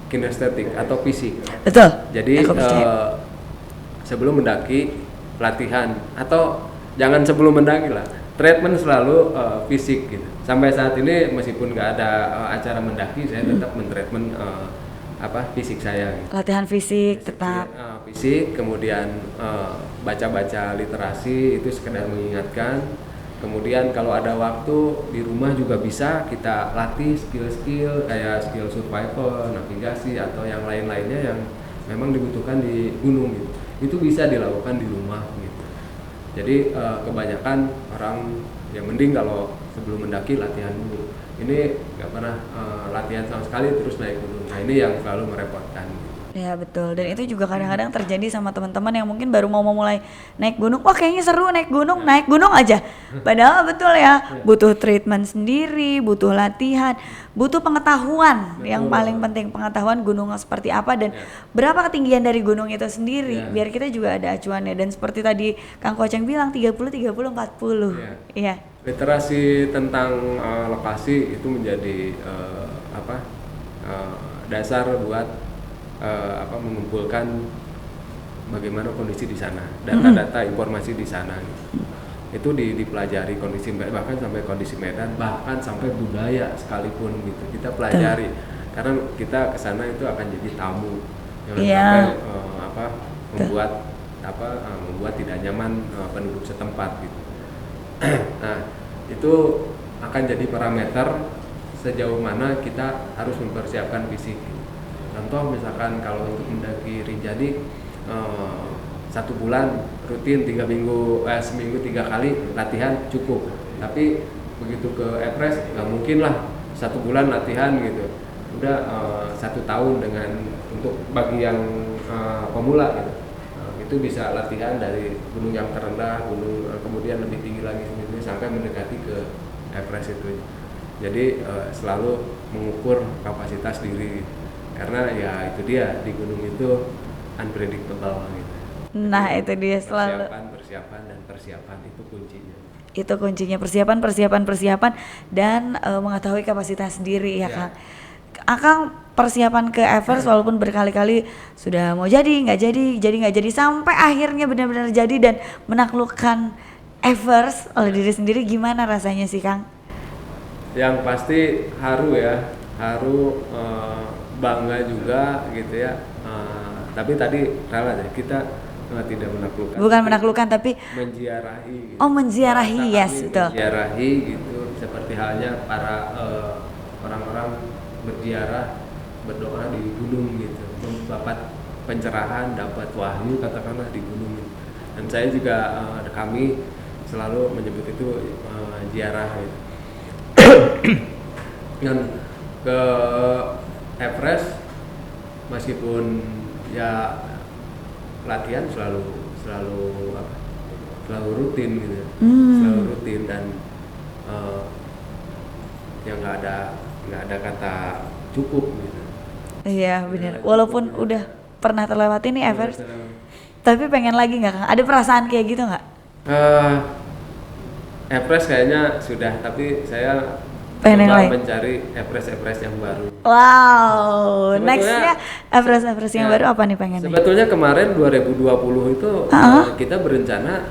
kinestetik atau fisik. Betul. Jadi sebelum mendaki latihan, atau jangan sebelum mendaki lah, treatment selalu fisik gitu. Sampai saat ini meskipun nggak ada acara mendaki, saya tetap mentreatment fisik saya gitu. Latihan fisik tetap fisik, kemudian baca-baca literasi itu sekedar mengingatkan. Kemudian kalau ada waktu di rumah juga bisa kita latih skill-skill kayak skill survival, navigasi atau yang lain-lainnya yang memang dibutuhkan di gunung gitu. Itu bisa dilakukan di rumah gitu. Jadi kebanyakan orang yang mending kalau sebelum mendaki latihan dulu. Ini nggak pernah latihan sama sekali terus naik gunung. Nah ini yang selalu merepotkan. Ya betul, dan itu juga kadang-kadang terjadi sama teman-teman yang mungkin baru mau mulai naik gunung. Wah kayaknya seru naik gunung aja. Padahal betul ya, butuh treatment sendiri, butuh latihan, butuh pengetahuan. Yang paling penting pengetahuan gunung seperti apa dan berapa ketinggian dari gunung itu sendiri, biar kita juga ada acuannya. Dan seperti tadi Kang Kuaceng bilang 30, 30, 40. Iya. Literasi tentang lokasi itu menjadi dasar buat mengumpulkan bagaimana kondisi di sana, data-data informasi di sana. Itu dipelajari kondisi bahkan sampai kondisi medan, bahkan sampai budaya sekalipun gitu kita pelajari. Karena kita ke sana itu akan jadi tamu yang sampai membuat tidak nyaman penduduk setempat gitu. Nah, itu akan jadi parameter sejauh mana kita harus mempersiapkan fisik. Contoh misalkan kalau untuk mendaki Rinjani 1 bulan rutin 3 minggu, seminggu 3 kali latihan cukup. Tapi begitu ke Everest nggak mungkin lah 1 bulan latihan gitu, udah 1 tahun dengan untuk bagi yang pemula gitu. Itu bisa latihan dari gunung yang terendah, gunung kemudian lebih tinggi lagi sampai mendekati ke Everest itu. Jadi selalu mengukur kapasitas diri, karena ya itu dia, di gunung itu unpredictable gitu. Nah itu dia, selalu persiapan itu kuncinya. Itu kuncinya, persiapan dan mengetahui kapasitas diri ya Kang. Akang persiapan ke Everest walaupun berkali-kali sudah mau nggak jadi sampai akhirnya benar-benar jadi dan menaklukkan Everest oleh diri sendiri, gimana rasanya sih Kang? Yang pasti haru bangga juga gitu ya. Tapi tadi salah ya, kita tidak menaklukkan. Bukan menaklukkan tapi menziarahi. Gitu. Oh, menziarahi, yes, betul. Menziarahi gitu, seperti halnya para orang-orang berziarah, berdoa di gunung gitu, mendapat pencerahan, dapat wahyu katakanlah di gunung. Dan saya juga kami selalu menyebut itu ziarah gitu. Dan ke Everest meskipun ya latihan selalu rutin gitu, selalu rutin dan ya nggak ada kata cukup gitu. Iya benar. Walaupun udah pernah terlewati nih Everest, tapi pengen lagi nggak Kang? Ada perasaan kayak gitu nggak? Everest kayaknya sudah, tapi saya pengen mencari Everest yang baru. Wow, nextnya Everest yang baru apa nih pengen? Sebetulnya kemarin 2020 itu kita berencana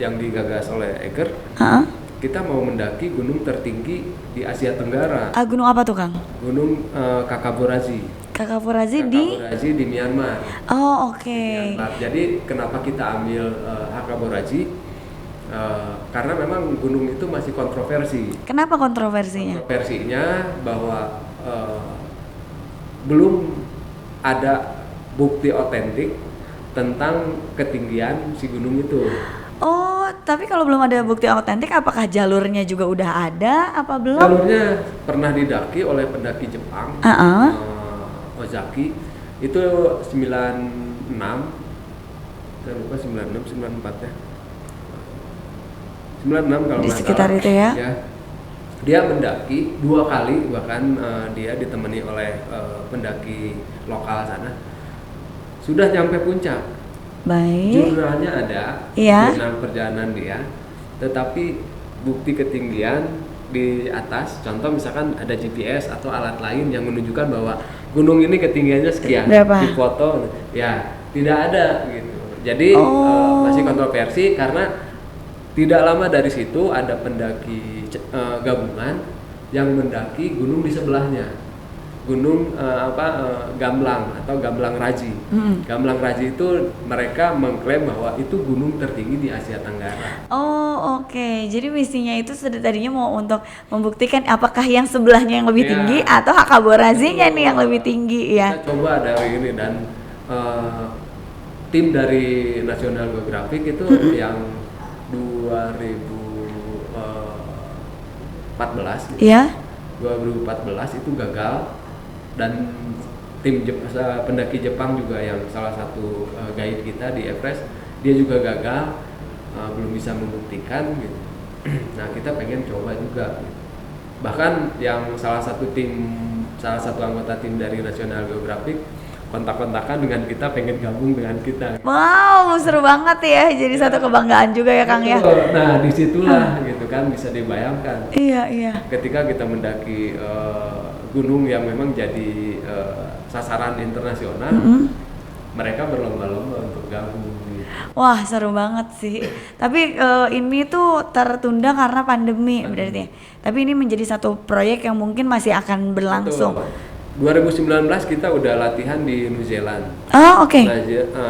yang digagas oleh Eger, kita mau mendaki gunung tertinggi di Asia Tenggara. Gunung apa tuh Kang? Gunung Kakaborazi. Kakaborazi di Myanmar. Oh oke. Jadi kenapa kita ambil Kakaborazi? Karena memang gunung itu masih kontroversi. Kenapa kontroversinya? Kontroversinya bahwa belum ada bukti otentik tentang ketinggian si gunung itu. Oh, tapi kalau belum ada bukti otentik, apakah jalurnya juga udah ada? Apa belum? Jalurnya pernah didaki oleh pendaki Jepang, Ozaki. Itu 96, saya lupa 96, 94 ya. 96 kalau di nggak sekitar salah, itu ya. Dia mendaki 2 kali, bahkan dia ditemani oleh pendaki lokal sana. Sudah nyampe puncak. Baik. Jurnalnya ada, jurnal perjalanan dia. Tetapi bukti ketinggian di atas, contoh misalkan ada GPS atau alat lain yang menunjukkan bahwa gunung ini ketinggiannya sekian. Berapa? Di foto, ya tidak ada gitu. Jadi masih kontroversi karena tidak lama dari situ ada pendaki gabungan yang mendaki gunung di sebelahnya, gunung Gamlang atau Gamlang Raji. Gamlang Raji itu mereka mengklaim bahwa itu gunung tertinggi di Asia Tenggara. Oh oke. Jadi misinya itu tadinya mau untuk membuktikan apakah yang sebelahnya yang lebih tinggi atau Kakaborazinya nih yang lebih tinggi ya. Kita coba dari ini dan tim dari National Geographic itu yang 2014 gitu. 2014 itu gagal dan tim pendaki Jepang juga yang salah satu guide kita di Everest, dia juga gagal, belum bisa membuktikan gitu. Nah kita pengen coba juga gitu. Bahkan yang salah satu anggota tim dari National Geographic kontak-kontakan dengan kita, pengen gabung dengan kita. Wow, seru banget ya, jadi satu kebanggaan juga ya Kang ya. Nah disitulah gitu kan, bisa dibayangkan. Iya. Ketika kita mendaki gunung yang memang jadi sasaran internasional, mereka berlomba-lomba untuk gabung. Gitu. Wah seru banget sih. Tapi ini tuh tertunda karena pandemi berarti. Tapi ini menjadi satu proyek yang mungkin masih akan berlangsung. Betul. 2019 kita udah latihan di New Zealand. Oke.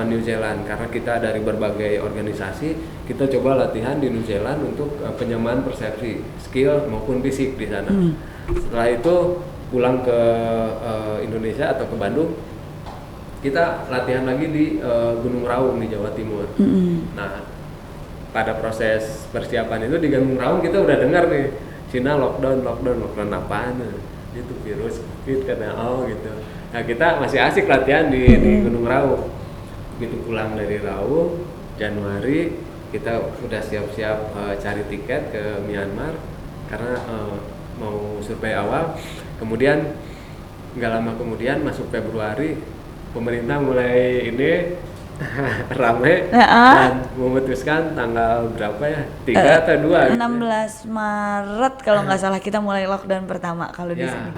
New Zealand karena kita dari berbagai organisasi, kita coba latihan di New Zealand untuk penyamaan persepsi, skill maupun fisik di sana. Setelah itu pulang ke Indonesia atau ke Bandung, kita latihan lagi di Gunung Raung di Jawa Timur. Nah, pada proses persiapan itu di Gunung Raung kita udah dengar nih Cina lockdown apaan? Itu virus COVID karena gitu. Nah kita masih asik latihan di Gunung Raung. Begitu pulang dari Raung Januari kita udah siap-siap cari tiket ke Myanmar karena mau survei awal. Kemudian nggak lama kemudian masuk Februari pemerintah mulai ini rame dan memutuskan tanggal berapa ya? 3 atau 2? 16 Maret kalau nggak salah kita mulai lockdown pertama kalau di sini.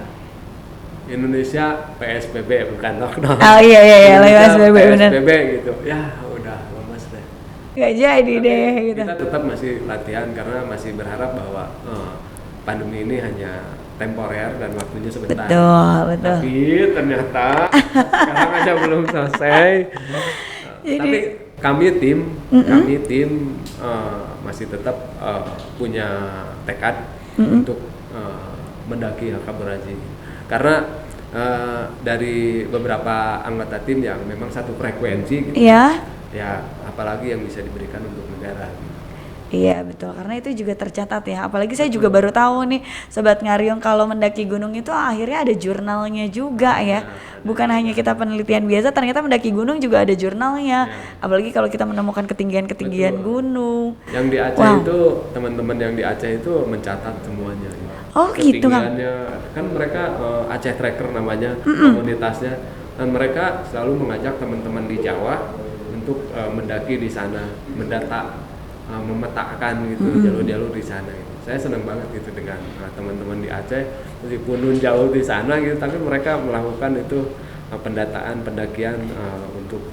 Indonesia PSBB bukan lockdown. Oh iya PSBB benar. PSBB gitu. Ya udah lemes deh. Nggak jadi deh gitu. Kita tetap masih latihan karena masih berharap bahwa pandemi ini hanya temporer dan waktunya sebentar. Betul. Tapi ternyata sekarang aja belum selesai. Tapi kami tim masih tetap punya tekad untuk mendaki Kabur Haji. Karena dari beberapa anggota tim yang memang satu frekuensi gitu. Iya. Ya, apalagi yang bisa diberikan untuk negara. Iya betul, karena itu juga tercatat ya. Apalagi saya juga baru tahu nih Sobat Ngaryong kalau mendaki gunung itu akhirnya ada jurnalnya juga ya. Bukan hanya kita penelitian biasa, ternyata mendaki gunung juga ada jurnalnya. Apalagi kalau kita menemukan ketinggian-ketinggian gunung. Yang di Aceh itu, teman-teman yang di Aceh itu mencatat semuanya. Oh gitu kan? Kan mereka Aceh Tracker namanya komunitasnya. Dan mereka selalu mengajak teman-teman di Jawa untuk mendaki di sana, memetakan gitu jalur-jalur di sana gitu. Saya senang banget gitu dengan teman-teman di Aceh meskipun jauh di sana gitu, tapi mereka melakukan itu pendataan pendakian untuk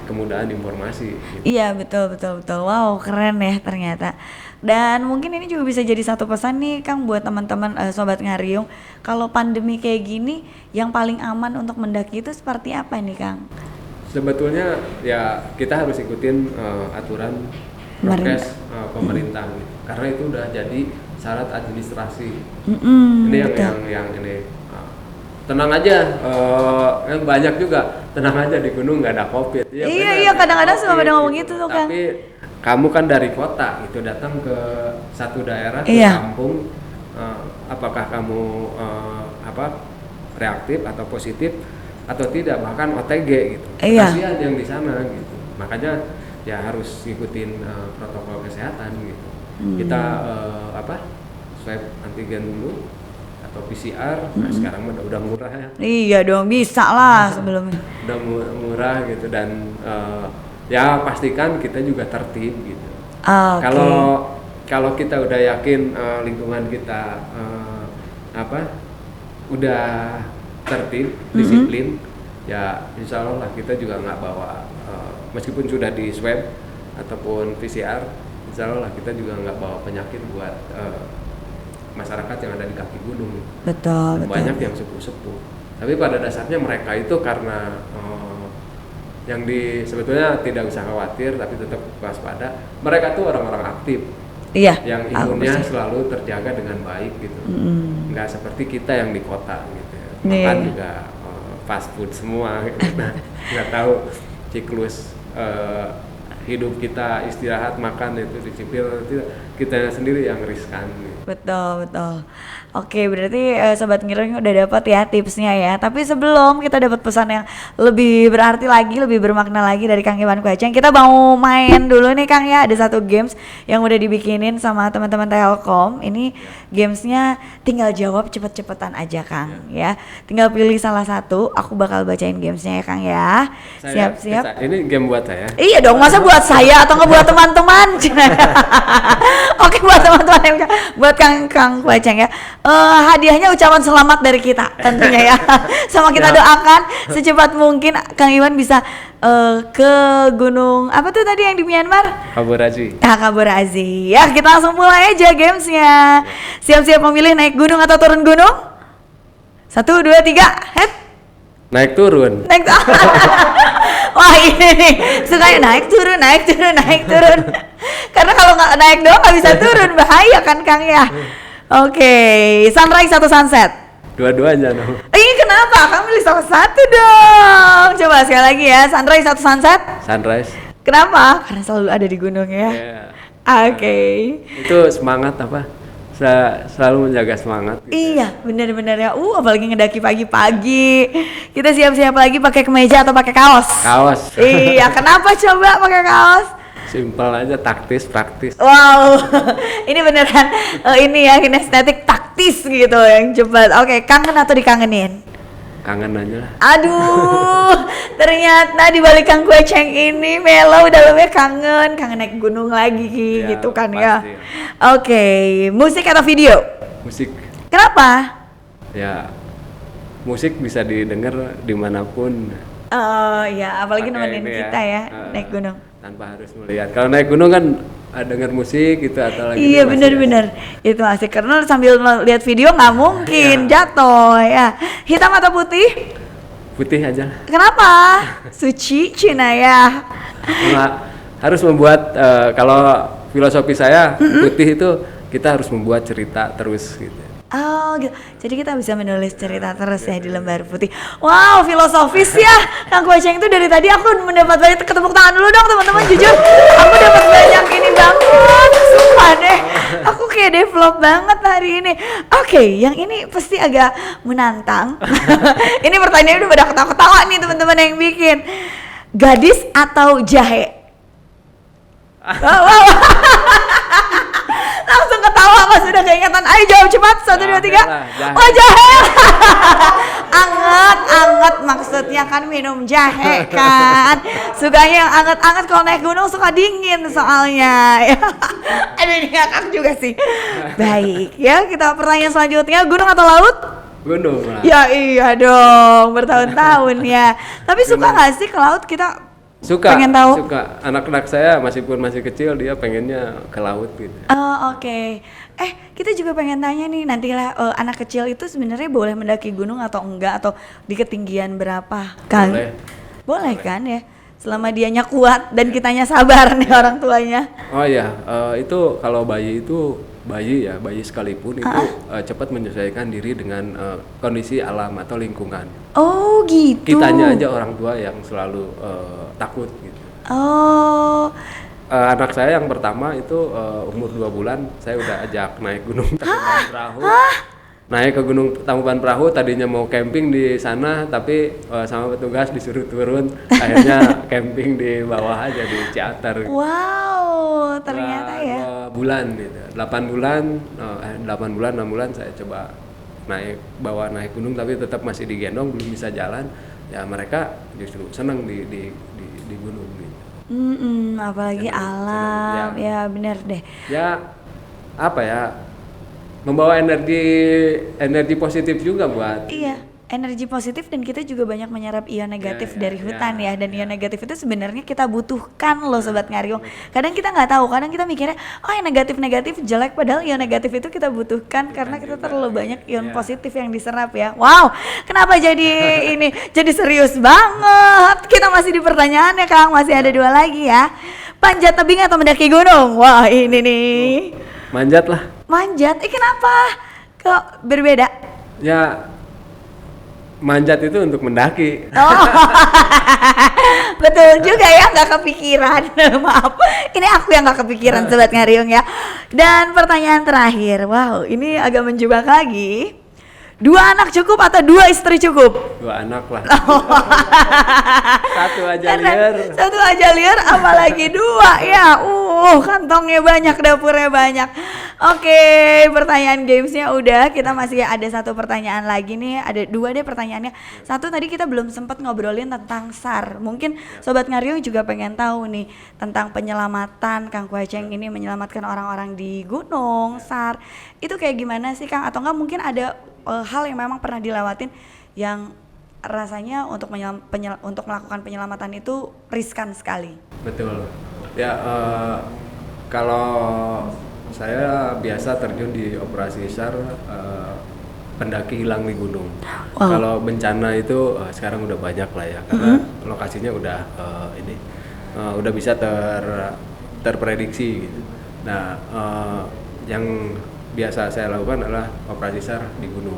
kemudahan informasi gitu. Iya betul. Wow keren ya ternyata. Dan mungkin ini juga bisa jadi satu pesan nih Kang buat teman-teman Sobat Ngaryong, kalau pandemi kayak gini yang paling aman untuk mendaki itu seperti apa nih Kang? Sebetulnya ya kita harus ikutin aturan prokes pemerintah gitu. Karena itu udah jadi syarat administrasi. Ini yang ini tenang aja, banyak juga tenang aja di gunung nggak ada COVID. Ya, iya kadang-kadang suka pada ngomong gitu tuh Kang. Tapi kamu kan dari kota itu datang ke satu daerah ke kampung, apakah kamu reaktif atau positif atau tidak, bahkan OTG gitu. Kasihan yang di sana gitu. Makanya ya harus ngikutin protokol kesehatan gitu. Kita swab antigen dulu atau PCR. Nah sekarang udah murah ya. Iya dong, bisa lah sebelumnya. Udah murah gitu dan ya pastikan kita juga tertib gitu. Kalau kita udah yakin lingkungan kita udah tertib, disiplin, ya insya Allah lah kita juga nggak bawa meskipun sudah di swab ataupun PCR, insya Allah lah kita juga nggak bawa penyakit buat masyarakat yang ada di kaki gunung. Betul. Banyak yang sepuh-sepuh. Tapi pada dasarnya mereka itu karena sebetulnya tidak usah khawatir, tapi tetap waspada. Mereka tuh orang-orang aktif. Iya. Yang imunnya selalu terjaga dengan baik gitu. Nggak seperti kita yang di kota gitu. Makan juga fast food semua. Gitu. Nah, nggak tahu siklus hidup kita, istirahat, makan itu dicipil, kita sendiri yang riskan. Gitu. Betul. Oke, berarti Sobat Ngaryong udah dapat ya tipsnya ya. Tapi sebelum kita dapat pesan yang lebih berarti lagi, lebih bermakna lagi dari Kang Iwan Kweaceng, kita mau main dulu nih Kang ya. Ada satu games yang udah dibikinin sama teman-teman Telkom. Ini gamesnya tinggal jawab cepet-cepetan aja Kang ya. Tinggal pilih salah satu, aku bakal bacain gamesnya ya Kang ya. Siap-siap. Ini game buat saya? Iya dong, masa buat saya atau nggak buat teman-teman? Oke, buat teman-teman, buat Kang Kweaceng ya. Hadiahnya ucapan selamat dari kita tentunya ya. Sama kita doakan secepat mungkin Kang Iwan bisa ke gunung apa tuh tadi yang di Myanmar? Kabur Haji. Kabur Haji. Ya, kita langsung mulai aja gamesnya. Siap-siap memilih naik gunung atau turun gunung? 1, 2, 3, head. Naik turun. Wah ini nih, sukanya naik turun. Karena kalau nggak naik doang nggak bisa turun, bahaya kan Kang ya. Oke, sunrise atau sunset? Dua-duanya dong. Kenapa? Kamu pilih salah satu dong. Coba sekali lagi ya, sunrise atau sunset? Sunrise. Kenapa? Karena selalu ada di gunung ya. Yeah. Oke. Itu semangat selalu menjaga semangat. Gitu. Iya, benar-benar ya. Apalagi ngedaki pagi-pagi. Kita siap-siap lagi pakai kemeja atau pakai kaos. Kaos. Iya, kenapa coba pakai kaos? Simpel aja, taktis, praktis. Wow, ini beneran ini ya kinestetik taktis gitu yang cepat. Oke, kangen atau dikangenin? Kangen aja lah. Aduh, ternyata di balik Kang Kueceng ini Melo dalamnya kangen naik gunung lagi Ya, gitu kan pasti. ya. Oke, musik atau video? Musik. Kenapa? Ya, musik bisa didengar dimanapun. Oh ya, apalagi Pakai nemenin ini kita ya naik gunung. Tanpa harus melihat. Kalau naik gunung kan dengar musik gitu atau lagi. Iya benar-benar itu asik karena sambil lihat video nggak mungkin jatuh ya. Hitam atau putih? Putih aja. Kenapa? Suci Cina ya. Harus membuat kalau filosofi saya putih itu kita harus membuat cerita terus gitu. Oh gitu. Jadi kita bisa menulis cerita terus ya di lembar putih. Wow, filosofis ya. Kang Kueceng itu dari tadi aku mendapat banyak tepuk tangan dulu dong teman-teman, jujur. Aku dapat banyak ini banget. Sumpah deh. Aku kayak develop banget hari ini. Oke, yang ini pasti agak menantang. Ini pertanyaannya udah pada ketawa-ketawa nih teman-teman yang bikin. Gadis atau jahe? Wow. Langsung ketawa pas sudah keingetan. Ayo jawab cepat, 1, 2, 3. Oh jahe. Anget maksudnya kan minum jahe kan. Sukanya yang anget-anget, kalau naik gunung suka dingin soalnya. Aduh ini ngakak juga sih. Baik ya, kita pertanyaan selanjutnya, gunung atau laut? Gunung lah. Ya iya dong, bertahun-tahun ya. Tapi suka nggak sih ke laut? Kita pengen tahu. Suka. Anak-anak saya meskipun masih kecil dia pengennya ke laut gitu. Oh oke. Kita juga pengen tanya nih, nantilah anak kecil itu sebenarnya boleh mendaki gunung atau enggak, atau di ketinggian berapa kan? Boleh kan ya, selama dianya kuat dan kitanya sabar nih orang tuanya. Oh iya, itu kalau bayi sekalipun itu cepat menyesuaikan diri dengan kondisi alam atau lingkungan. Oh gitu. Kitanya aja orang tua yang selalu takut gitu. Oh. Anak saya yang pertama itu umur 2 bulan saya udah ajak naik gunung Tangkuban Perahu. Naik ke Gunung Tangkuban Perahu, tadinya mau camping di sana tapi sama petugas disuruh turun, akhirnya camping di bawah aja di Ciater. Wow, ternyata ya. 2 bulan gitu. 8 bulan 6 bulan saya coba naik gunung tapi tetap masih digendong, belum bisa jalan. Ya mereka justru senang di gunung gitu. Apalagi alam, ya benar deh. Ya apa ya, membawa energi positif juga buat. Iya, energi positif, dan kita juga banyak menyerap ion negatif dari hutan ya. Dan ion negatif itu sebenarnya kita butuhkan loh Sobat Ngaryong. Kadang kita nggak tahu, kadang kita mikirnya yang negatif jelek, padahal ion negatif itu kita butuhkan karena kita terlalu banyak ion positif yang diserap ya. Wow, kenapa jadi ini jadi serius banget? Kita masih di pertanyaan ya Kang, masih ada 2 lagi ya. Panjat tebing atau mendaki gunung? Wah ini nih. Manjat lah. Manjat? Kenapa? Kok berbeda? Ya manjat itu untuk mendaki. Betul juga ya, nggak kepikiran. Maaf, ini aku yang nggak kepikiran Sobat Ngaryong ya. Dan pertanyaan terakhir, wow ini agak menjebak lagi. 2 anak cukup atau 2 istri cukup? 2 anak lah. Satu aja liar, apalagi 2 ya. Kantongnya banyak, dapurnya banyak. Oke, pertanyaan gamesnya udah. Kita masih ada 1 pertanyaan lagi nih. Ada 2 deh pertanyaannya. 1 tadi kita belum sempat ngobrolin tentang SAR. Mungkin Sobat Ngaryong juga pengen tahu nih tentang penyelamatan Kang Kueceng ini, menyelamatkan orang-orang di gunung, SAR. Itu kayak gimana sih Kang? Atau enggak mungkin ada hal yang memang pernah dilewatin yang rasanya untuk melakukan penyelamatan itu riskan sekali? Betul. Ya kalau saya biasa terjun di operasi SAR pendaki hilang di gunung. Wow. Kalau bencana itu sekarang udah banyak lah ya, karena lokasinya udah udah bisa terprediksi gitu. Nah yang biasa saya lakukan adalah operasi SAR di gunung,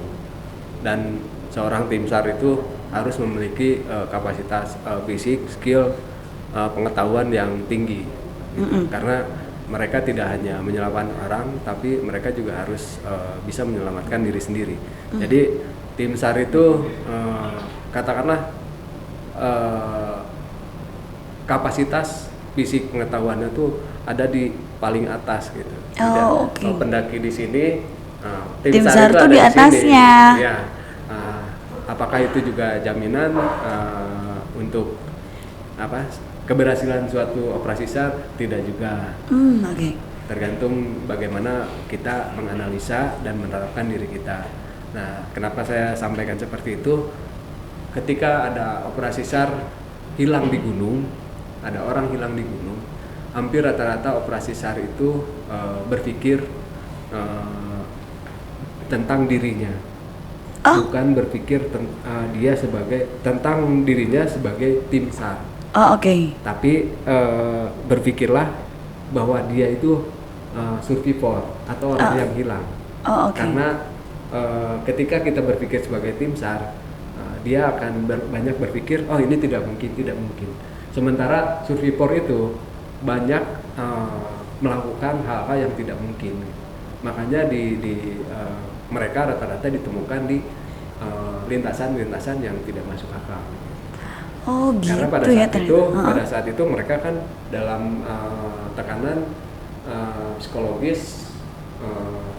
dan seorang tim SAR itu harus memiliki kapasitas fisik, skill, pengetahuan yang tinggi gitu. Karena mereka tidak hanya menyelamatkan orang, tapi mereka juga harus bisa menyelamatkan diri sendiri. Jadi tim SAR itu katakanlah kapasitas fisik pengetahuannya tuh ada di paling atas gitu. Okay. Pendaki di sini, tim SAR itu di atasnya. Ya, apakah itu juga jaminan untuk keberhasilan suatu operasi SAR? Tidak juga. Okay. Tergantung bagaimana kita menganalisa dan menerapkan diri kita. Nah, kenapa saya sampaikan seperti itu? Ketika ada operasi SAR hilang di gunung, ada orang hilang di gunung, hampir rata-rata operasi SAR itu berpikir tentang dirinya, bukan berpikir dia tentang dirinya sebagai tim SAR. Okay. Tapi berpikirlah bahwa dia itu survivor atau orang yang hilang. Okay. Karena ketika kita berpikir sebagai tim SAR, dia akan banyak berpikir, oh ini tidak mungkin. Sementara survivor itu banyak melakukan hal-hal yang tidak mungkin. Makanya di mereka rata-rata ditemukan di lintasan-lintasan yang tidak masuk akal. Gitu. Karena pada saat itu mereka kan dalam tekanan psikologis,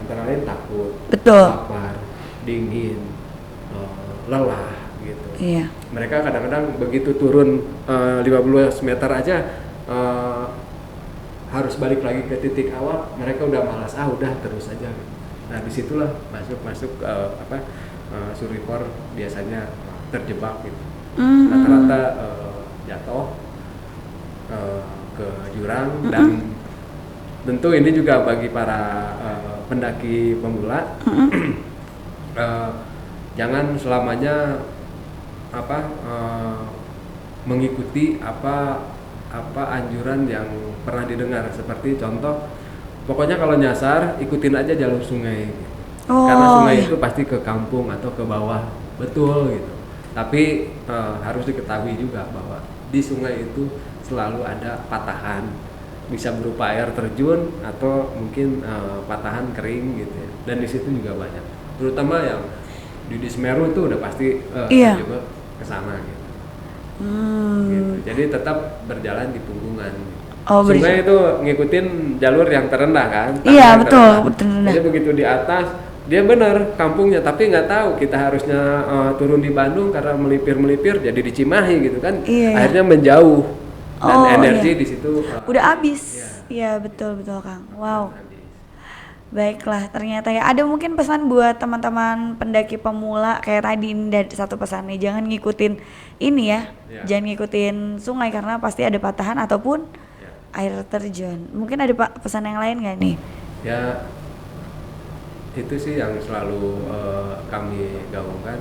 antara lain takut, lapar, dingin, lelah gitu. Iya. Mereka kadang-kadang begitu turun 15 meter aja harus balik lagi ke titik awal, mereka udah malas, udah terus aja. Nah disitulah masuk survivor biasanya terjebak gitu. Rata-rata jatuh ke jurang. Dan tentu ini juga bagi para pendaki pemula, jangan selamanya mengikuti apa anjuran yang pernah didengar. Seperti contoh, pokoknya kalau nyasar ikutin aja jalur sungai, karena sungai itu pasti ke kampung atau ke bawah, betul gitu. Tapi harus diketahui juga bahwa di sungai itu selalu ada patahan, bisa berupa air terjun atau mungkin patahan kering gitu ya. Dan di situ juga banyak, terutama yang di Semeru itu udah pasti juga ke sana gitu. Gitu. Jadi tetap berjalan di punggungan. Sungai itu ngikutin jalur yang terendah kan? Iya, betul. Jadi begitu di atas, dia benar kampungnya, tapi nggak tahu kita harusnya turun di Bandung karena melipir jadi di Cimahi gitu kan. Akhirnya menjauh dan energi di situ udah habis. Iya, betul Kang. Wow. Baiklah, ternyata ya ada mungkin pesan buat teman-teman pendaki pemula kayak tadi ini, dari satu pesan nih, jangan ngikutin ini ya. Jangan ngikutin sungai karena pasti ada patahan ataupun air terjun. Mungkin ada pesan yang lain nggak nih? Ya, itu sih yang selalu kami gaungkan,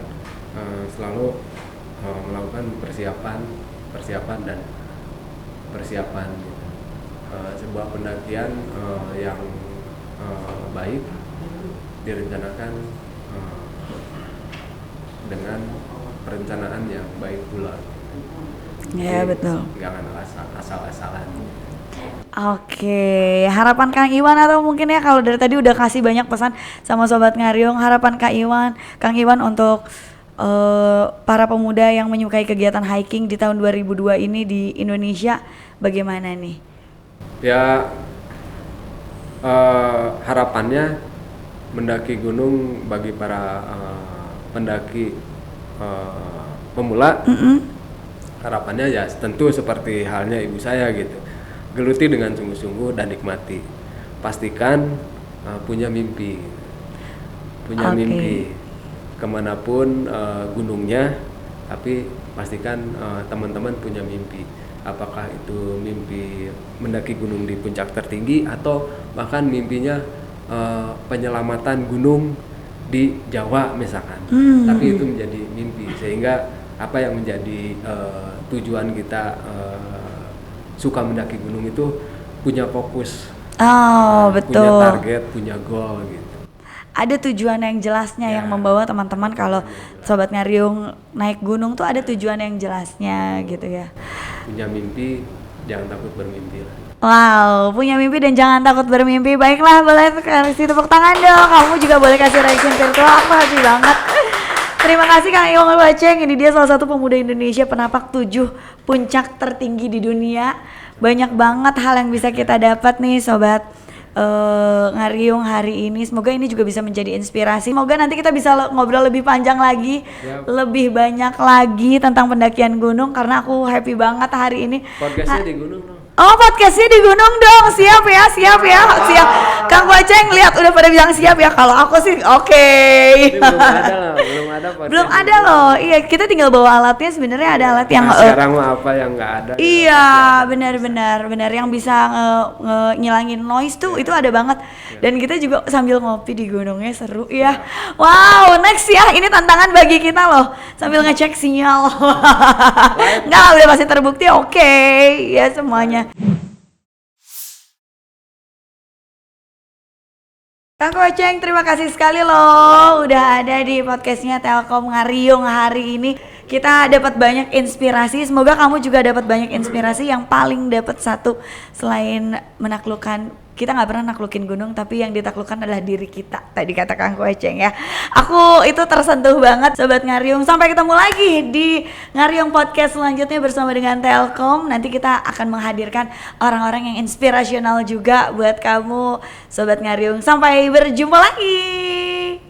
selalu melakukan persiapan dan persiapan gitu. Sebuah pendakian yang baik direncanakan dengan perencanaan yang baik pula. Ya, betul. Jangan asal-asalan. Oke, harapan Kang Iwan atau mungkin ya kalau dari tadi udah kasih banyak pesan sama Sobat Ngaryong, harapan Kang Iwan untuk para pemuda yang menyukai kegiatan hiking di tahun 2002 ini di Indonesia bagaimana nih? Ya, harapannya mendaki gunung bagi para pendaki pemula, harapannya ya tentu seperti halnya ibu saya gitu, geluti dengan sungguh-sungguh dan nikmati. Pastikan punya mimpi kemanapun gunungnya, tapi pastikan teman-teman punya mimpi. Apakah itu mimpi mendaki gunung di puncak tertinggi atau bahkan mimpinya penyelamatan gunung di Jawa misalkan. Tapi itu menjadi mimpi, sehingga apa yang menjadi tujuan kita suka mendaki gunung itu punya fokus, betul. Punya target, punya goal gitu. Ada tujuan yang jelasnya yang membawa teman-teman kalau Sobat Ngaryong naik gunung tuh ada tujuan yang jelasnya gitu ya. Punya mimpi jangan takut bermimpi lah. Wow, punya mimpi dan jangan takut bermimpi. Baiklah, boleh kasih tepuk tangan dong. Kamu juga boleh kasih reaction virtual. Aku happy banget. Terima kasih Kang Iwang Waceng. Ini dia salah satu pemuda Indonesia penapak 7 puncak tertinggi di dunia. Banyak banget hal yang bisa kita dapat nih sobat Ngariung hari ini. Semoga ini juga bisa menjadi inspirasi. Semoga nanti kita bisa ngobrol lebih panjang lagi, lebih banyak lagi tentang pendakian gunung, karena aku happy banget hari ini. Podcastnya di gunung dong. Oh, podcastnya di gunung dong. Siap ya. Kang Waceng lihat udah pada bilang siap ya. Kalau aku sih oke. Belum ada loh. Iya, kita tinggal bawa alatnya. Sebenarnya ada alat yang sekarang mah apa yang nggak ada. Iya, benar yang bisa ngilangin noise tuh itu ada banget. Dan kita juga sambil ngopi di gunungnya seru ya. Wow, next ya. Ini tantangan bagi kita loh. Sambil ngecek sinyal. Enggak, udah pasti terbukti oke. Ya semuanya. Kang Waceng, terima kasih sekali loh udah ada di podcastnya Telkom Ngariung hari ini. Kita dapat banyak inspirasi, semoga kamu juga dapat banyak inspirasi. Yang paling dapat satu, selain menaklukkan, kita nggak pernah naklukin gunung, tapi yang ditaklukkan adalah diri kita. Tadi kata Kang Waceng ya. Aku itu tersentuh banget sobat Ngariung. Sampai ketemu lagi di Ngariung Podcast selanjutnya bersama dengan Telkom. Nanti kita akan menghadirkan orang-orang yang inspirasional juga buat kamu sobat Ngariung. Sampai berjumpa lagi.